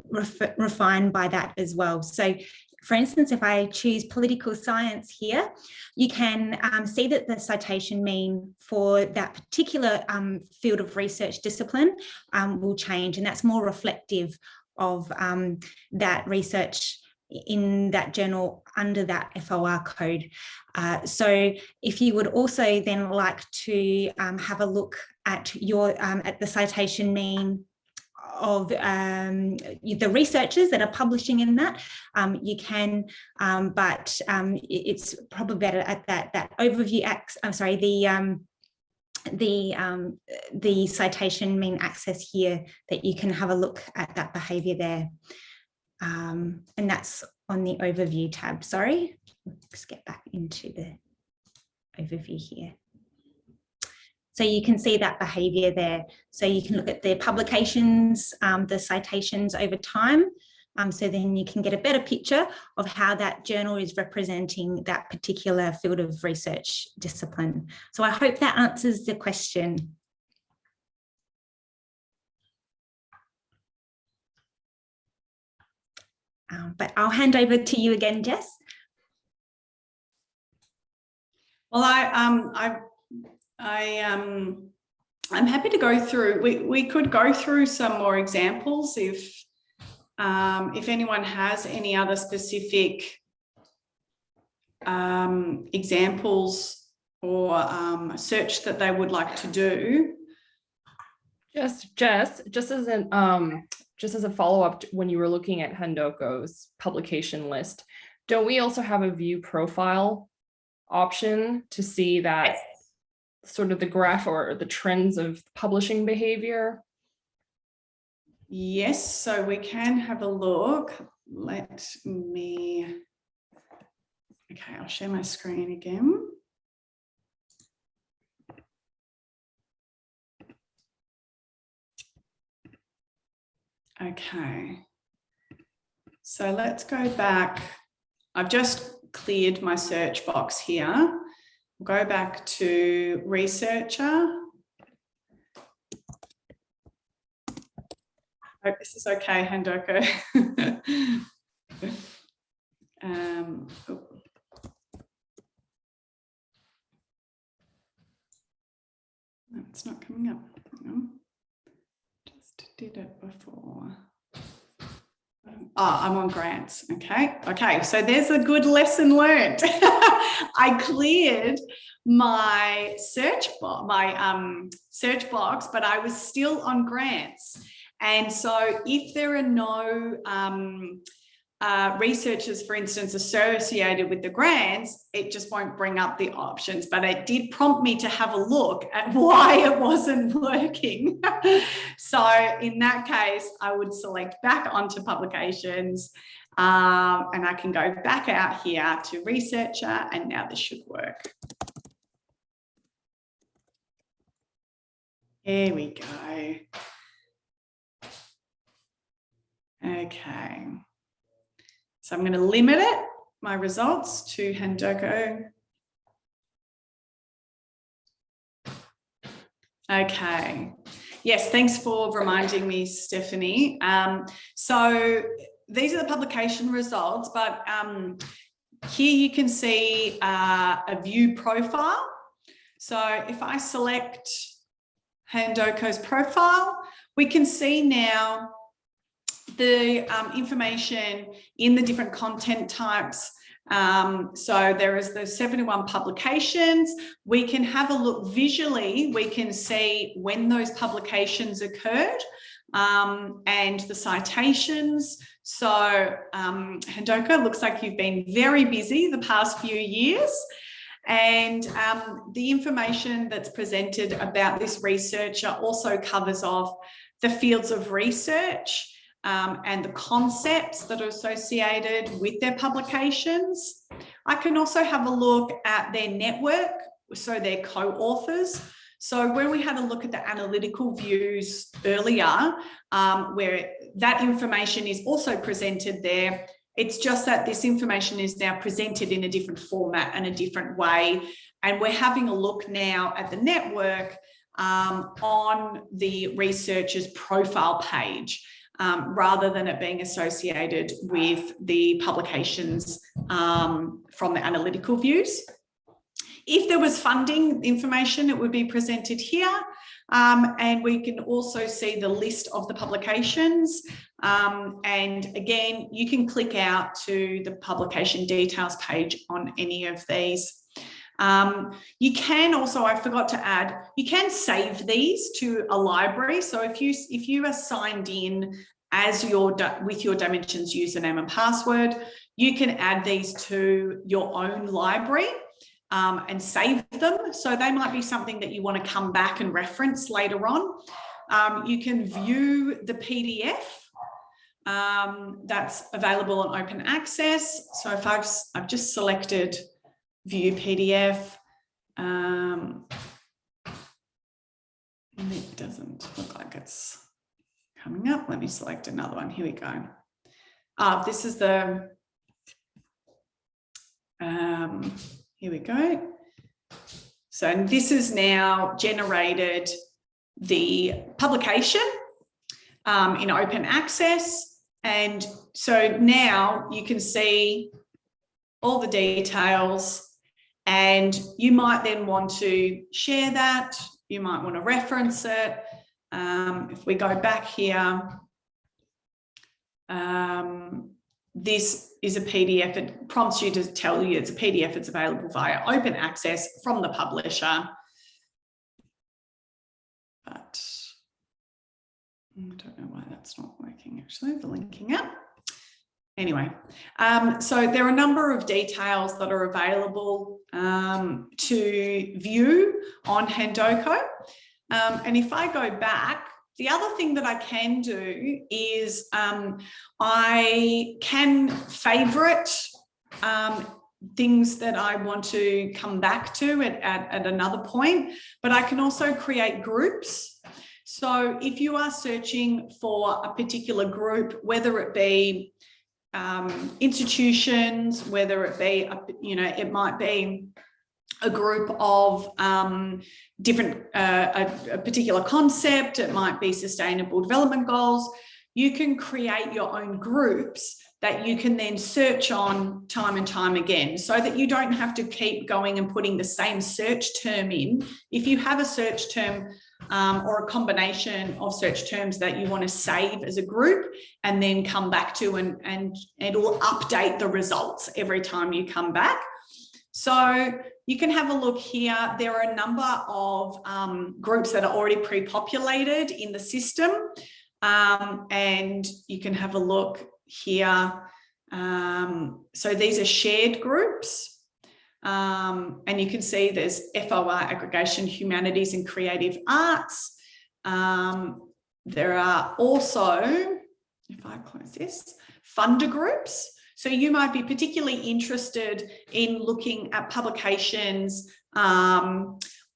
refine by that as well. So for instance, if I choose political science here, you can see that the citation mean for that particular field of research discipline will change, and that's more reflective of that research in that journal under that FOR code. So if you would also then like to have a look at your at the citation mean of the researchers that are publishing in that, you can, but it's probably better at that overview. I'm sorry, the citation mean access here, that you can have a look at that behavior there, and that's on the overview tab. Sorry, let's get back into the overview here. So you can see that behavior there. So you can look at the publications, the citations over time. So then you can get a better picture of how that journal is representing that particular field of research discipline. So I hope that answers the question. But I'll hand over to you again, Jess. Well, I'm happy to go through. We could go through some more examples if anyone has any other specific examples or search that they would like to do. Just as a follow-up, when you were looking at Handoko's publication list, don't we also have a view profile option to see that sort of the graph or the trends of publishing behavior? Yes, so we can have a look. Let me, okay, I'll share my screen again. Okay, so let's go back. I've just cleared my search box here. Go back to researcher. I hope this is okay, Handoko. No, it's not coming up. No. Just did it before. I'm on grants. Okay, so there's a good lesson learned. I cleared my search box, but I was still on grants. And so if there are no researchers, for instance, associated with the grants, it just won't bring up the options, but it did prompt me to have a look at why it wasn't working. So in that case, I would select back onto publications, and I can go back out here to researcher, and now this should work. There we go. Okay. So I'm going to limit it, my results, to Handoko. Okay. Yes, thanks for reminding me, Stephanie. So these are the publication results, but here you can see a view profile. So if I select Handoko's profile, we can see now the information in the different content types. So there is the 71 publications. We can have a look visually. We can see when those publications occurred and the citations. So Handoko, looks like you've been very busy the past few years. And the information that's presented about this researcher also covers off the fields of research and the concepts that are associated with their publications. I can also have a look at their network, so their co-authors. So when we had a look at the analytical views earlier, where that information is also presented there, it's just that this information is now presented in a different format and a different way. And we're having a look now at the network on the researcher's profile page. Rather than it being associated with the publications from the analytical views. If there was funding information, it would be presented here. And we can also see the list of the publications. And again, you can click out to the publication details page on any of these. You can also, I forgot to add, you can save these to a library. So if you are signed in as with your Dimensions username and password, you can add these to your own library and save them. So they might be something that you want to come back and reference later on. You can view the PDF that's available on open access. So if I've just selected view PDF, it doesn't look like it's coming up. Let me select another one. Here we go. This is the, here we go. So this is now generated the publication in open access. And so now you can see all the details, and you might then want to share that. You might want to reference it. If we go back here, this is a PDF. It prompts you to tell you it's a PDF. It's available via open access from the publisher. But I don't know why that's not working, actually, the linking up. Anyway, so there are a number of details that are available to view on Handoko. And if I go back, the other thing that I can do is I can favorite things that I want to come back to at another point, but I can also create groups. So if you are searching for a particular group, whether it be institutions, whether it be, it might be a group of different, a particular concept, it might be sustainable development goals, you can create your own groups that you can then search on time and time again, so that you don't have to keep going and putting the same search term in. If you have a search term or a combination of search terms that you want to save as a group and then come back to, and it will update the results every time you come back. So you can have a look here. There are a number of groups that are already pre-populated in the system, and you can have a look here. So these are shared groups, and you can see there's FOR, Aggregation, Humanities and Creative Arts. There are also, if I close this, funder groups. So you might be particularly interested in looking at publications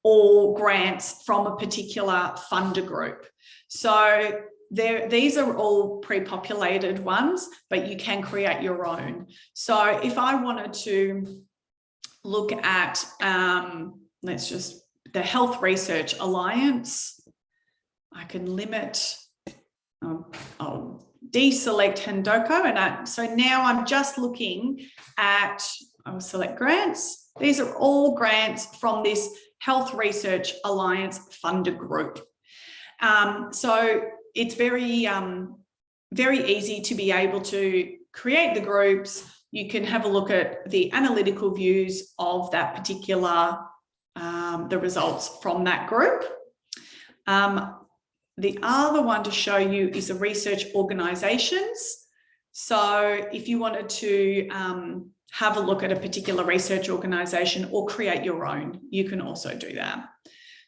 or grants from a particular funder group. So these are all pre-populated ones, but you can create your own. So if I wanted to look at, let's just, the Health Research Alliance, I can limit, I'll deselect Handoko, and so now I'm just looking at, I will select grants. These are all grants from this Health Research Alliance funder group. So it's very, very easy to be able to create the groups. You can have a look at the analytical views of that particular, the results from that group. The other one to show you is the research organisations. So if you wanted to have a look at a particular research organisation or create your own, you can also do that.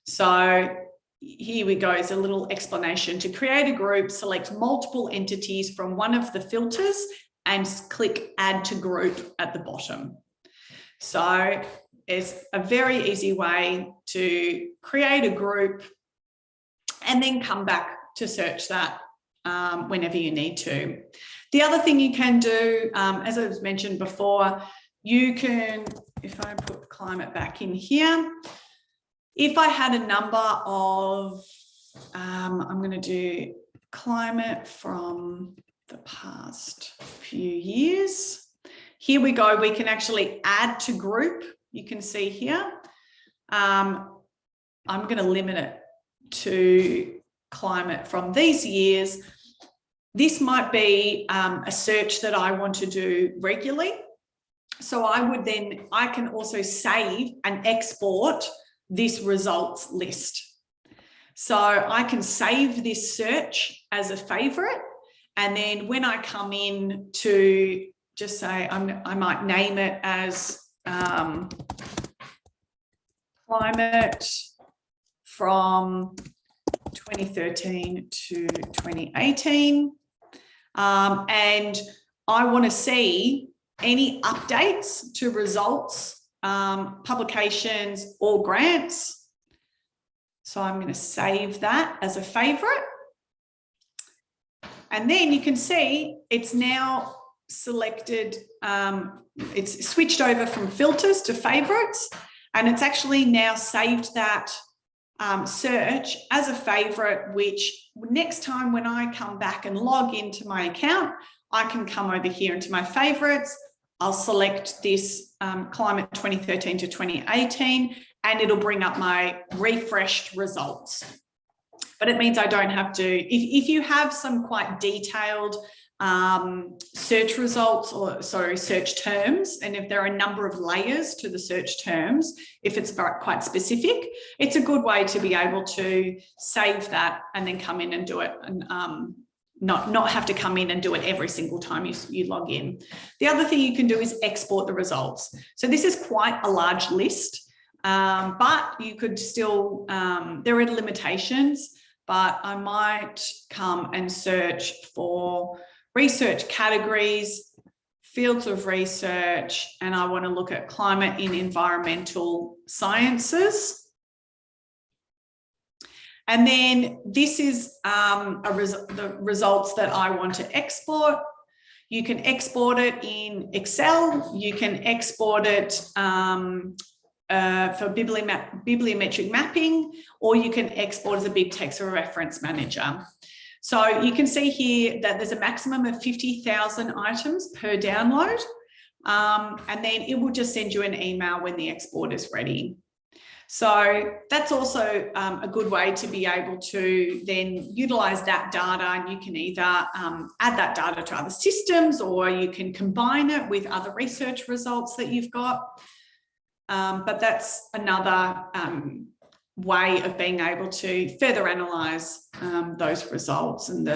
So here we go, is a little explanation. To create a group, select multiple entities from one of the filters and click Add to Group at the bottom. So it's a very easy way to create a group and then come back to search that whenever you need to. The other thing you can do, as I was mentioned before, you can, if I put climate back in here, if I had a number of, I'm going to do climate from the past few years. Here we go, we can actually add to group. You can see here. I'm going to limit it to climate from these years. This might be a search that I want to do regularly. So I can also save and export this results list. So I can save this search as a favorite. And then when I come in to just say, I might name it as climate from 2013 to 2018. and I want to see any updates to results, publications, or grants. So I'm going to save that as a favorite. And then you can see it's now selected, it's switched over from filters to favorites, and it's actually now saved that search as a favorite, which next time when I come back and log into my account, I can come over here into my favorites. I'll select this climate 2013 to 2018, and it'll bring up my refreshed results. But it means I don't have to, if you have some quite detailed search results, or sorry, search terms, and if there are a number of layers to the search terms, if it's quite specific, it's a good way to be able to save that and then come in and do it, and not have to come in and do it every single time you log in. The other thing you can do is export the results. So this is quite a large list, but you could still, there are limitations, but I might come and search for research categories, fields of research, and I want to look at climate in environmental sciences. And then this is the results that I want to export. You can export it in Excel. You can export it for bibliometric mapping, or you can export as a big text or a reference manager. So you can see here that there's a maximum of 50,000 items per download, and then it will just send you an email when the export is ready. So that's also a good way to be able to then utilize that data, and you can either add that data to other systems, or you can combine it with other research results that you've got. But that's another way of being able to further analyze those results and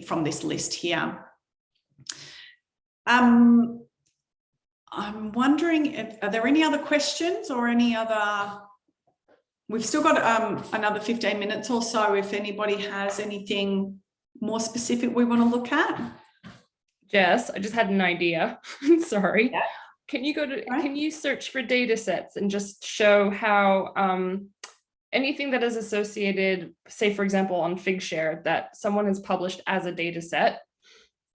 from this list here. I'm wondering, are there any other questions or any other? We've still got another 15 minutes or so if anybody has anything more specific we want to look at. Jess, I just had an idea. Sorry. Yeah. Can you search for data sets and just show how anything that is associated, say, for example, on Figshare, that someone has published as a data set,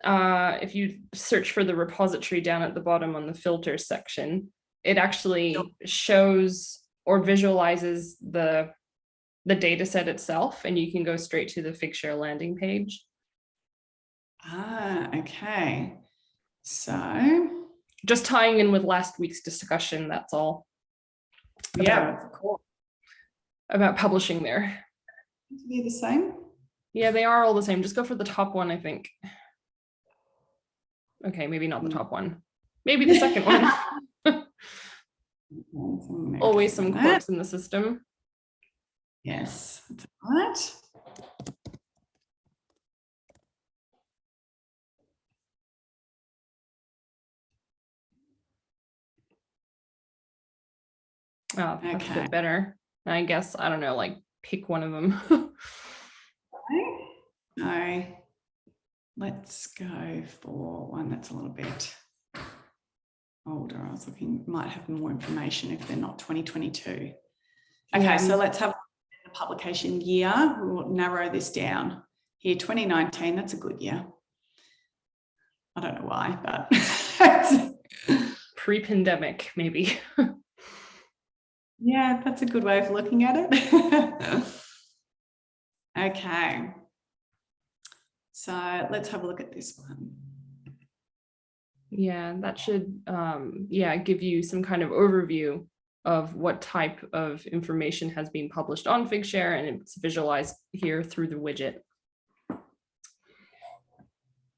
if you search for the repository down at the bottom on the filters section, it actually shows or visualizes the data set itself, and you can go straight to the Figshare landing page. Ah, okay. So just tying in with last week's discussion, that's all. Yeah, cool. About publishing there. To be the same? Yeah, they are all the same. Just go for the top one, I think. Okay, maybe not the top one. Maybe the second one. Always some quirks in the system. Yes, that's right. Oh, that's a bit better. I guess, I don't know, like pick one of them. No, let's go for one that's a little bit older. I was looking, might have more information if they're not 2022. Okay, yeah. So let's have the publication year. We'll narrow this down here. 2019, that's a good year. I don't know why, but pre-pandemic, maybe. Yeah, that's a good way of looking at it. Okay. So let's have a look at this one. Yeah, that should give you some kind of overview of what type of information has been published on Figshare, and it's visualized here through the widget.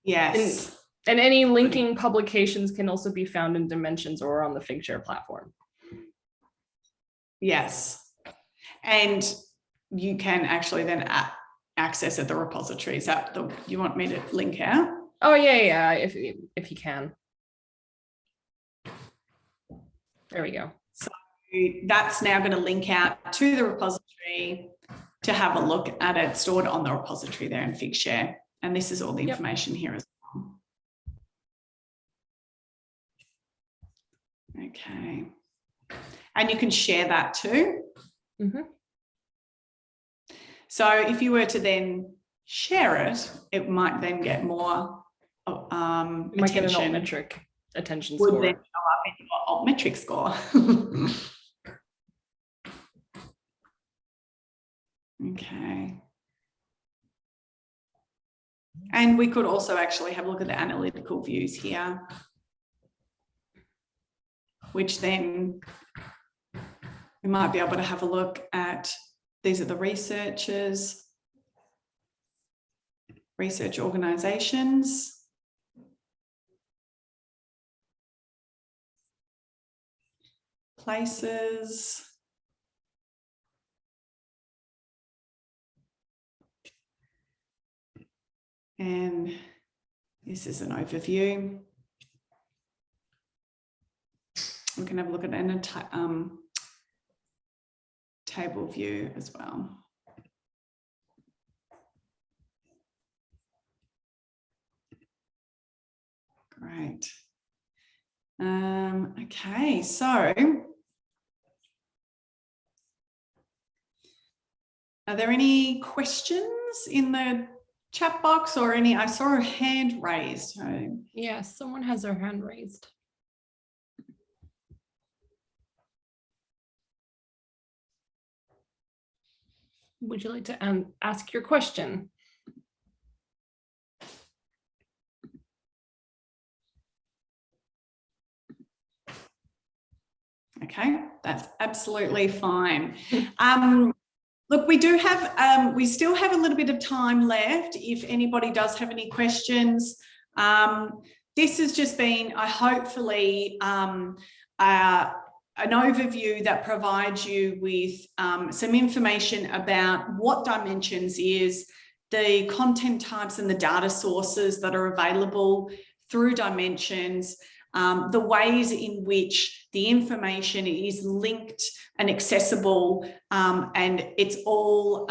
Yes. And any linking publications can also be found in Dimensions or on the Figshare platform. Yes, and you can actually then access at the repository. Is that you want me to link out? Oh yeah, if you can. There we go. So that's now going to link out to the repository to have a look at it, stored on the repository there in Figshare. And this is all the information here as well. Okay. And you can share that too. Mm-hmm. So if you were to then share it, it might then get more You might get an attention. Altmetric attention Would score. then show up in your Altmetric score. Okay. And we could also actually have a look at the analytical views here, which then we might be able to have a look at. These are the researchers, research organizations. Places. And this is an overview. We can have a look at a table view as well. Great. Okay, so are there any questions in the chat box or any? I saw a hand raised. Yes, someone has their hand raised. Would you like to ask your question? Okay, that's absolutely fine. Look, we do have, we still have a little bit of time left if anybody does have any questions. This has just been, hopefully, an overview that provides you with some information about what Dimensions is, the content types and the data sources that are available through Dimensions, the ways in which the information is linked and accessible, and it's all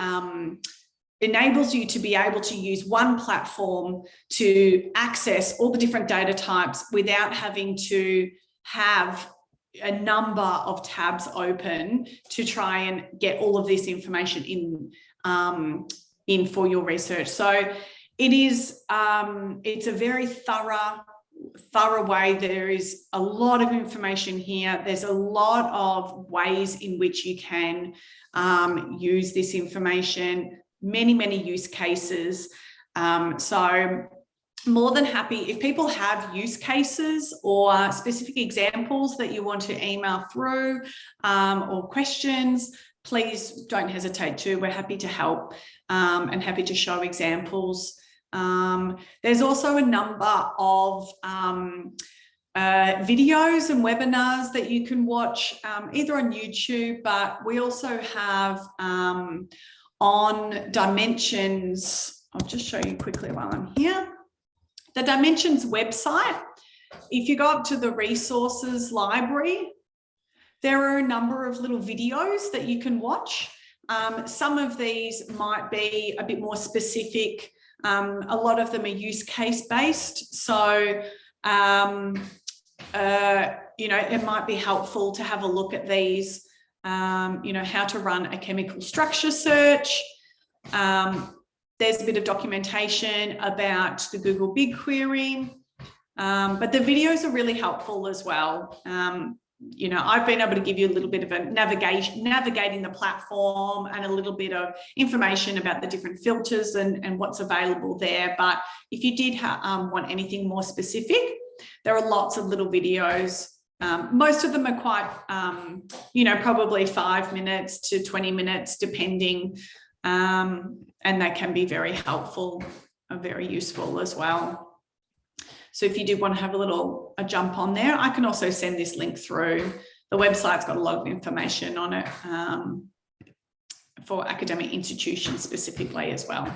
enables you to be able to use one platform to access all the different data types without having to have a number of tabs open to try and get all of this information in for your research. So it is, it's a very thorough way. There is a lot of information here. There's a lot of ways in which you can use this information, many use cases. So more than happy, if people have use cases or specific examples that you want to email through or questions, please don't hesitate to. We're happy to help and happy to show examples. There's also a number of videos and webinars that you can watch either on YouTube, but we also have on Dimensions. I'll just show you quickly while I'm here. The Dimensions website, if you go up to the resources library, there are a number of little videos that you can watch. Some of these might be a bit more specific. A lot of them are use case based. So, you know, it might be helpful to have a look at these, you know, how to run a chemical structure search. There's a bit of documentation about the Google BigQuery, but the videos are really helpful as well. You know, I've been able to give you a little bit of a navigating the platform and a little bit of information about the different filters and what's available there. But if you did want anything more specific, there are lots of little videos. Most of them are quite, you know, probably 5 minutes to 20 minutes, depending. And they can be very helpful and very useful as well. So if you did want to have a jump on there, I can also send this link through. The website's got a lot of information on it for academic institutions specifically as well.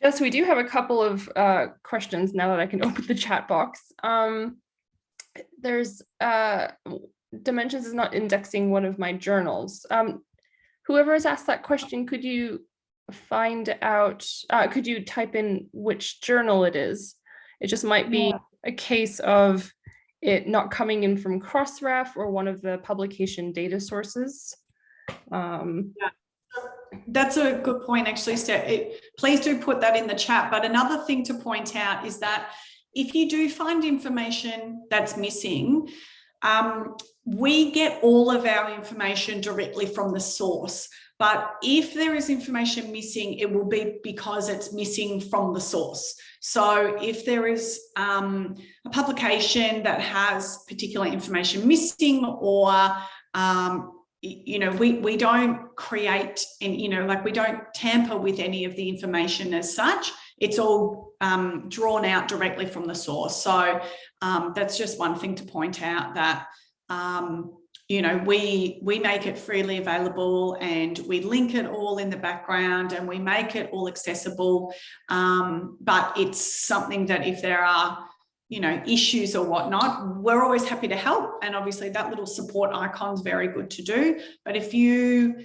Jess, we do have a couple of questions now that I can open the chat box. There's Dimensions is not indexing one of my journals. Whoever has asked that question, could you find out, could you type in which journal it is? It just might be a case of it not coming in from Crossref or one of the publication data sources. That's a good point, actually, Steph. Please do put that in the chat. But another thing to point out is that if you do find information that's missing, we get all of our information directly from the source. But if there is information missing, it will be because it's missing from the source. So if there is a publication that has particular information missing, or we don't create, and like we don't tamper with any of the information as such. It's all drawn out directly from the source. So that's just one thing to point out, that we make it freely available, and we link it all in the background, and we make it all accessible. But it's something that if there are issues or whatnot, we're always happy to help. And obviously that little support icon is very good to do. But if you,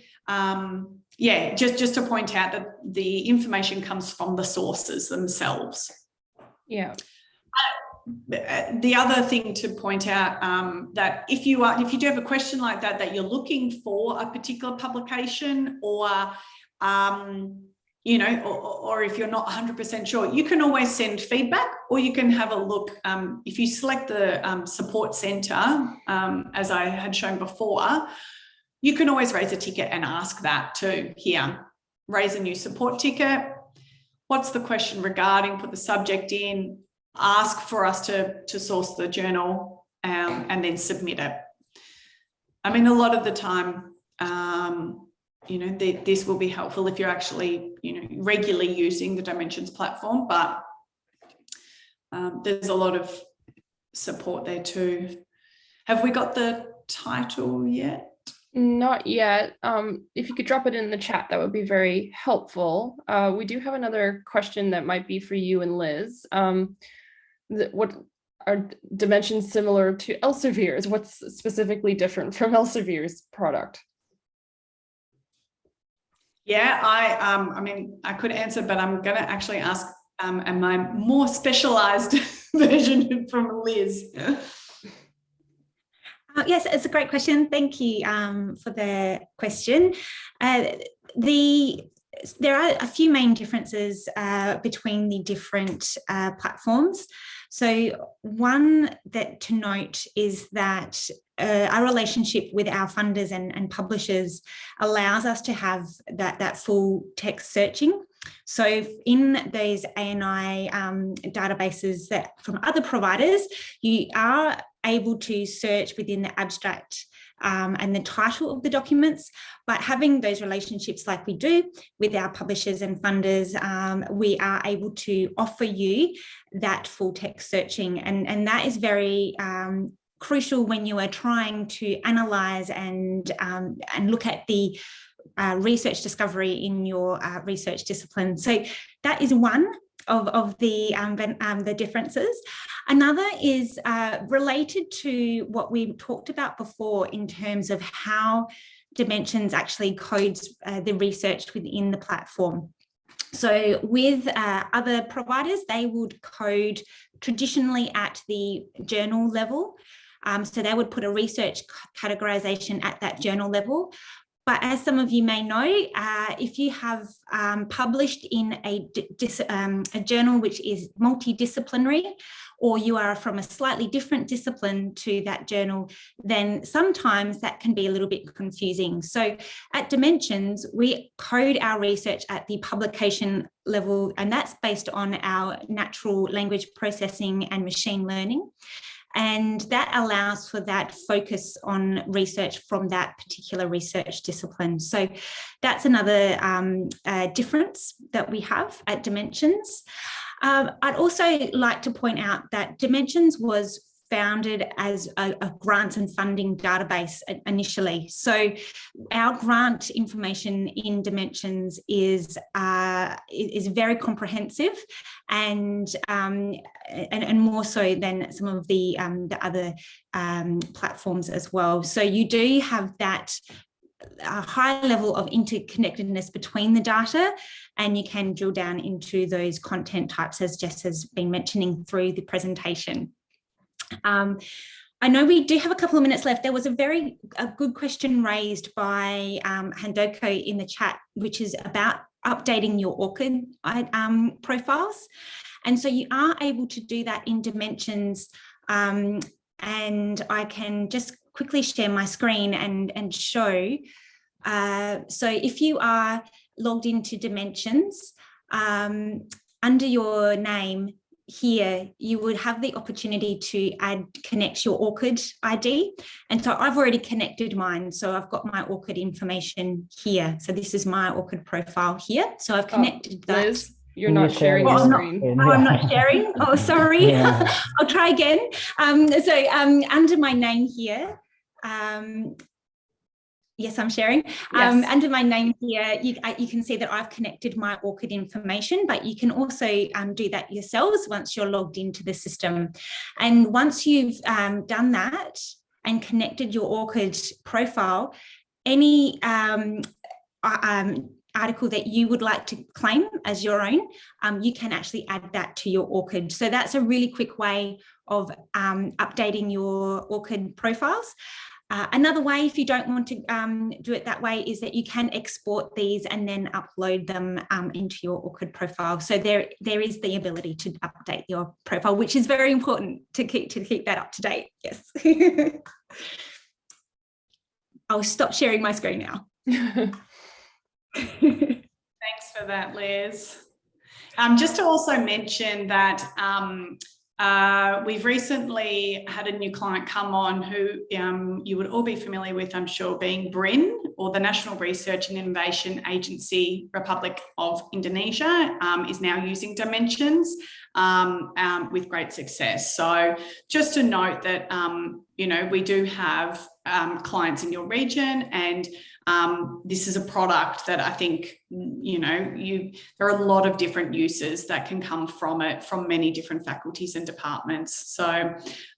just to point out that the information comes from the sources themselves. Yeah. The other thing to point out, that if you do have a question like that, that you're looking for a particular publication, or or if you're not 100% sure, you can always send feedback, or you can have a look. If you select the support center, as I had shown before, you can always raise a ticket and ask that too here. Raise a new support ticket. What's the question regarding? Put the subject in, ask for us to source the journal, and then submit it. I mean, a lot of the time, this will be helpful if you're actually, regularly using the Dimensions platform, but there's a lot of support there too. Have we got the title yet? Not yet. If you could drop it in the chat, that would be very helpful. We do have another question that might be for you and Liz. What are Dimensions similar to Elsevier's? What's specifically different from Elsevier's product? Yeah, I could answer, but I'm going to actually ask my more specialized version from Liz. Yes, it's a great question. Thank you for the question. There are a few main differences between the different platforms. So one that to note is that our relationship with our funders and publishers allows us to have that full text searching. So in those ANI databases that from other providers, you are able to search within the abstract and the title of the documents, but having those relationships like we do with our publishers and funders, we are able to offer you that full text searching, and that is very crucial when you are trying to analyze and look at the research discovery in your research discipline. So that is one of the differences. Another is related to what we talked about before in terms of how Dimensions actually codes the research within the platform. So with other providers, they would code traditionally at the journal level. So they would put a research categorization at that journal level. But as some of you may know, if you have published in a journal which is multidisciplinary, or you are from a slightly different discipline to that journal, then sometimes that can be a little bit confusing. So at Dimensions, we code our research at the publication level, and that's based on our natural language processing and machine learning. And that allows for that focus on research from that particular research discipline. So that's another difference that we have at Dimensions. I'd also like to point out that Dimensions was founded as a grants and funding database initially. So our grant information in Dimensions is very comprehensive and more so than some of the other platforms as well. So you do have that a high level of interconnectedness between the data, and you can drill down into those content types, as Jess has been mentioning through the presentation. I know we do have a couple of minutes left. There was a good question raised by Handoko in the chat, which is about updating your ORCID profiles. And so you are able to do that in Dimensions, and I can just quickly share my screen and show. So if you are logged into Dimensions, under your name here, you would have the opportunity to connect your ORCID ID. And so I've already connected mine. So I've got my ORCID information here. So this is my ORCID profile here. So I've connected that. Liz, you're not sharing your screen. I'm not sharing. Oh, sorry. Yeah. I'll try again. So under my name here, yes, I'm sharing. Yes. Under my name here, you can see that I've connected my ORCID information, but you can also do that yourselves once you're logged into the system. And once you've done that and connected your ORCID profile, any article that you would like to claim as your own, you can actually add that to your ORCID. So that's a really quick way of updating your ORCID profiles. Another way, if you don't want to do it that way, is that you can export these and then upload them into your ORCID profile. So there is the ability to update your profile, which is very important to keep that up to date. Yes. I'll stop sharing my screen now. Thanks for that, Liz. Just to also mention that we've recently had a new client come on who you would all be familiar with, I'm sure, being BRIN, or the National Research and Innovation Agency, Republic of Indonesia, is now using Dimensions with great success. So just to note that, you know, we do have clients in your region, and this is a product that I think, you know, there are a lot of different uses that can come from it from many different faculties and departments. So,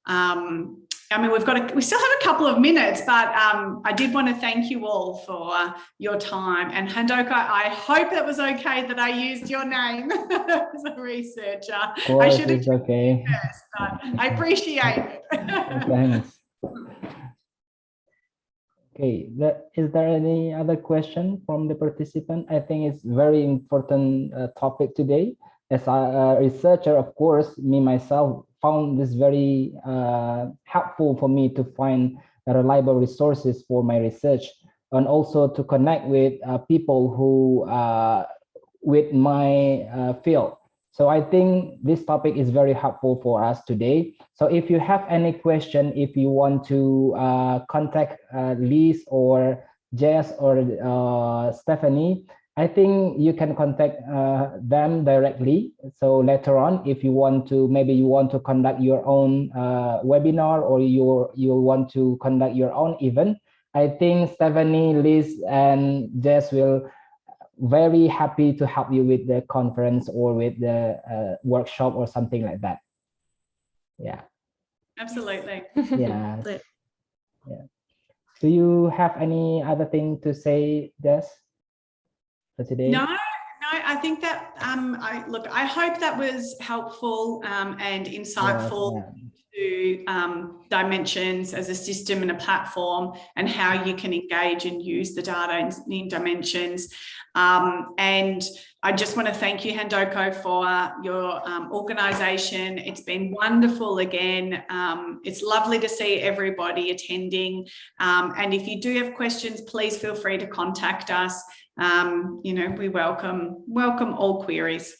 I mean, we still have a couple of minutes, but I did want to thank you all for your time. And Handoko, I hope that was okay that I used your name as a researcher. I should have okay. First, but I appreciate it. Thanks. Okay, is there any other question from the participant? I think it's very important topic today. As a researcher, of course, me myself found this very helpful for me to find reliable resources for my research, and also to connect with people who with my field. So I think this topic is very helpful for us today. So if you have any question, if you want to contact Liz or Jess or Stephanie, I think you can contact them directly. So later on, if you want to, maybe you want to conduct your own webinar, or you want to conduct your own event, I think Stephanie, Liz, and Jess will very happy to help you with the conference or with the workshop or something like that. Yeah. Absolutely. Yeah. Yeah. Do you have any other thing to say, Jess, for today? No, I think that I hope that was helpful and insightful to Dimensions as a system and a platform, and how you can engage and use the data in Dimensions. And I just want to thank you, Handoko, for your organisation. It's been wonderful again. It's lovely to see everybody attending. And if you do have questions, please feel free to contact us. You know, we welcome all queries.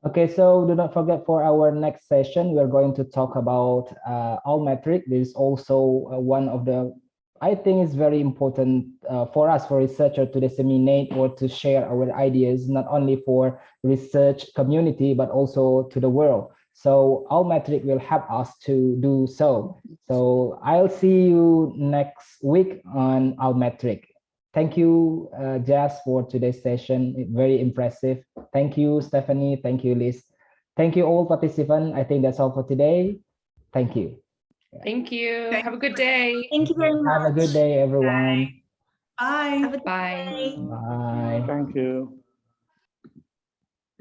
Okay, so do not forget, for our next session, we are going to talk about Altmetric. This is also one of the, I think it's very important for us, for researchers, to disseminate or to share our ideas, not only for research community, but also to the world. So Altmetric will help us to do so. So I'll see you next week on Altmetric. Thank you, Jess, for today's session. Very impressive. Thank you, Stephanie. Thank you, Liz. Thank you, all participants. I think that's all for today. Thank you. Thank you. Have a good day. Thank you very much. Have a good day, everyone. Bye. Bye. Have a good Bye. day. Bye. Thank you.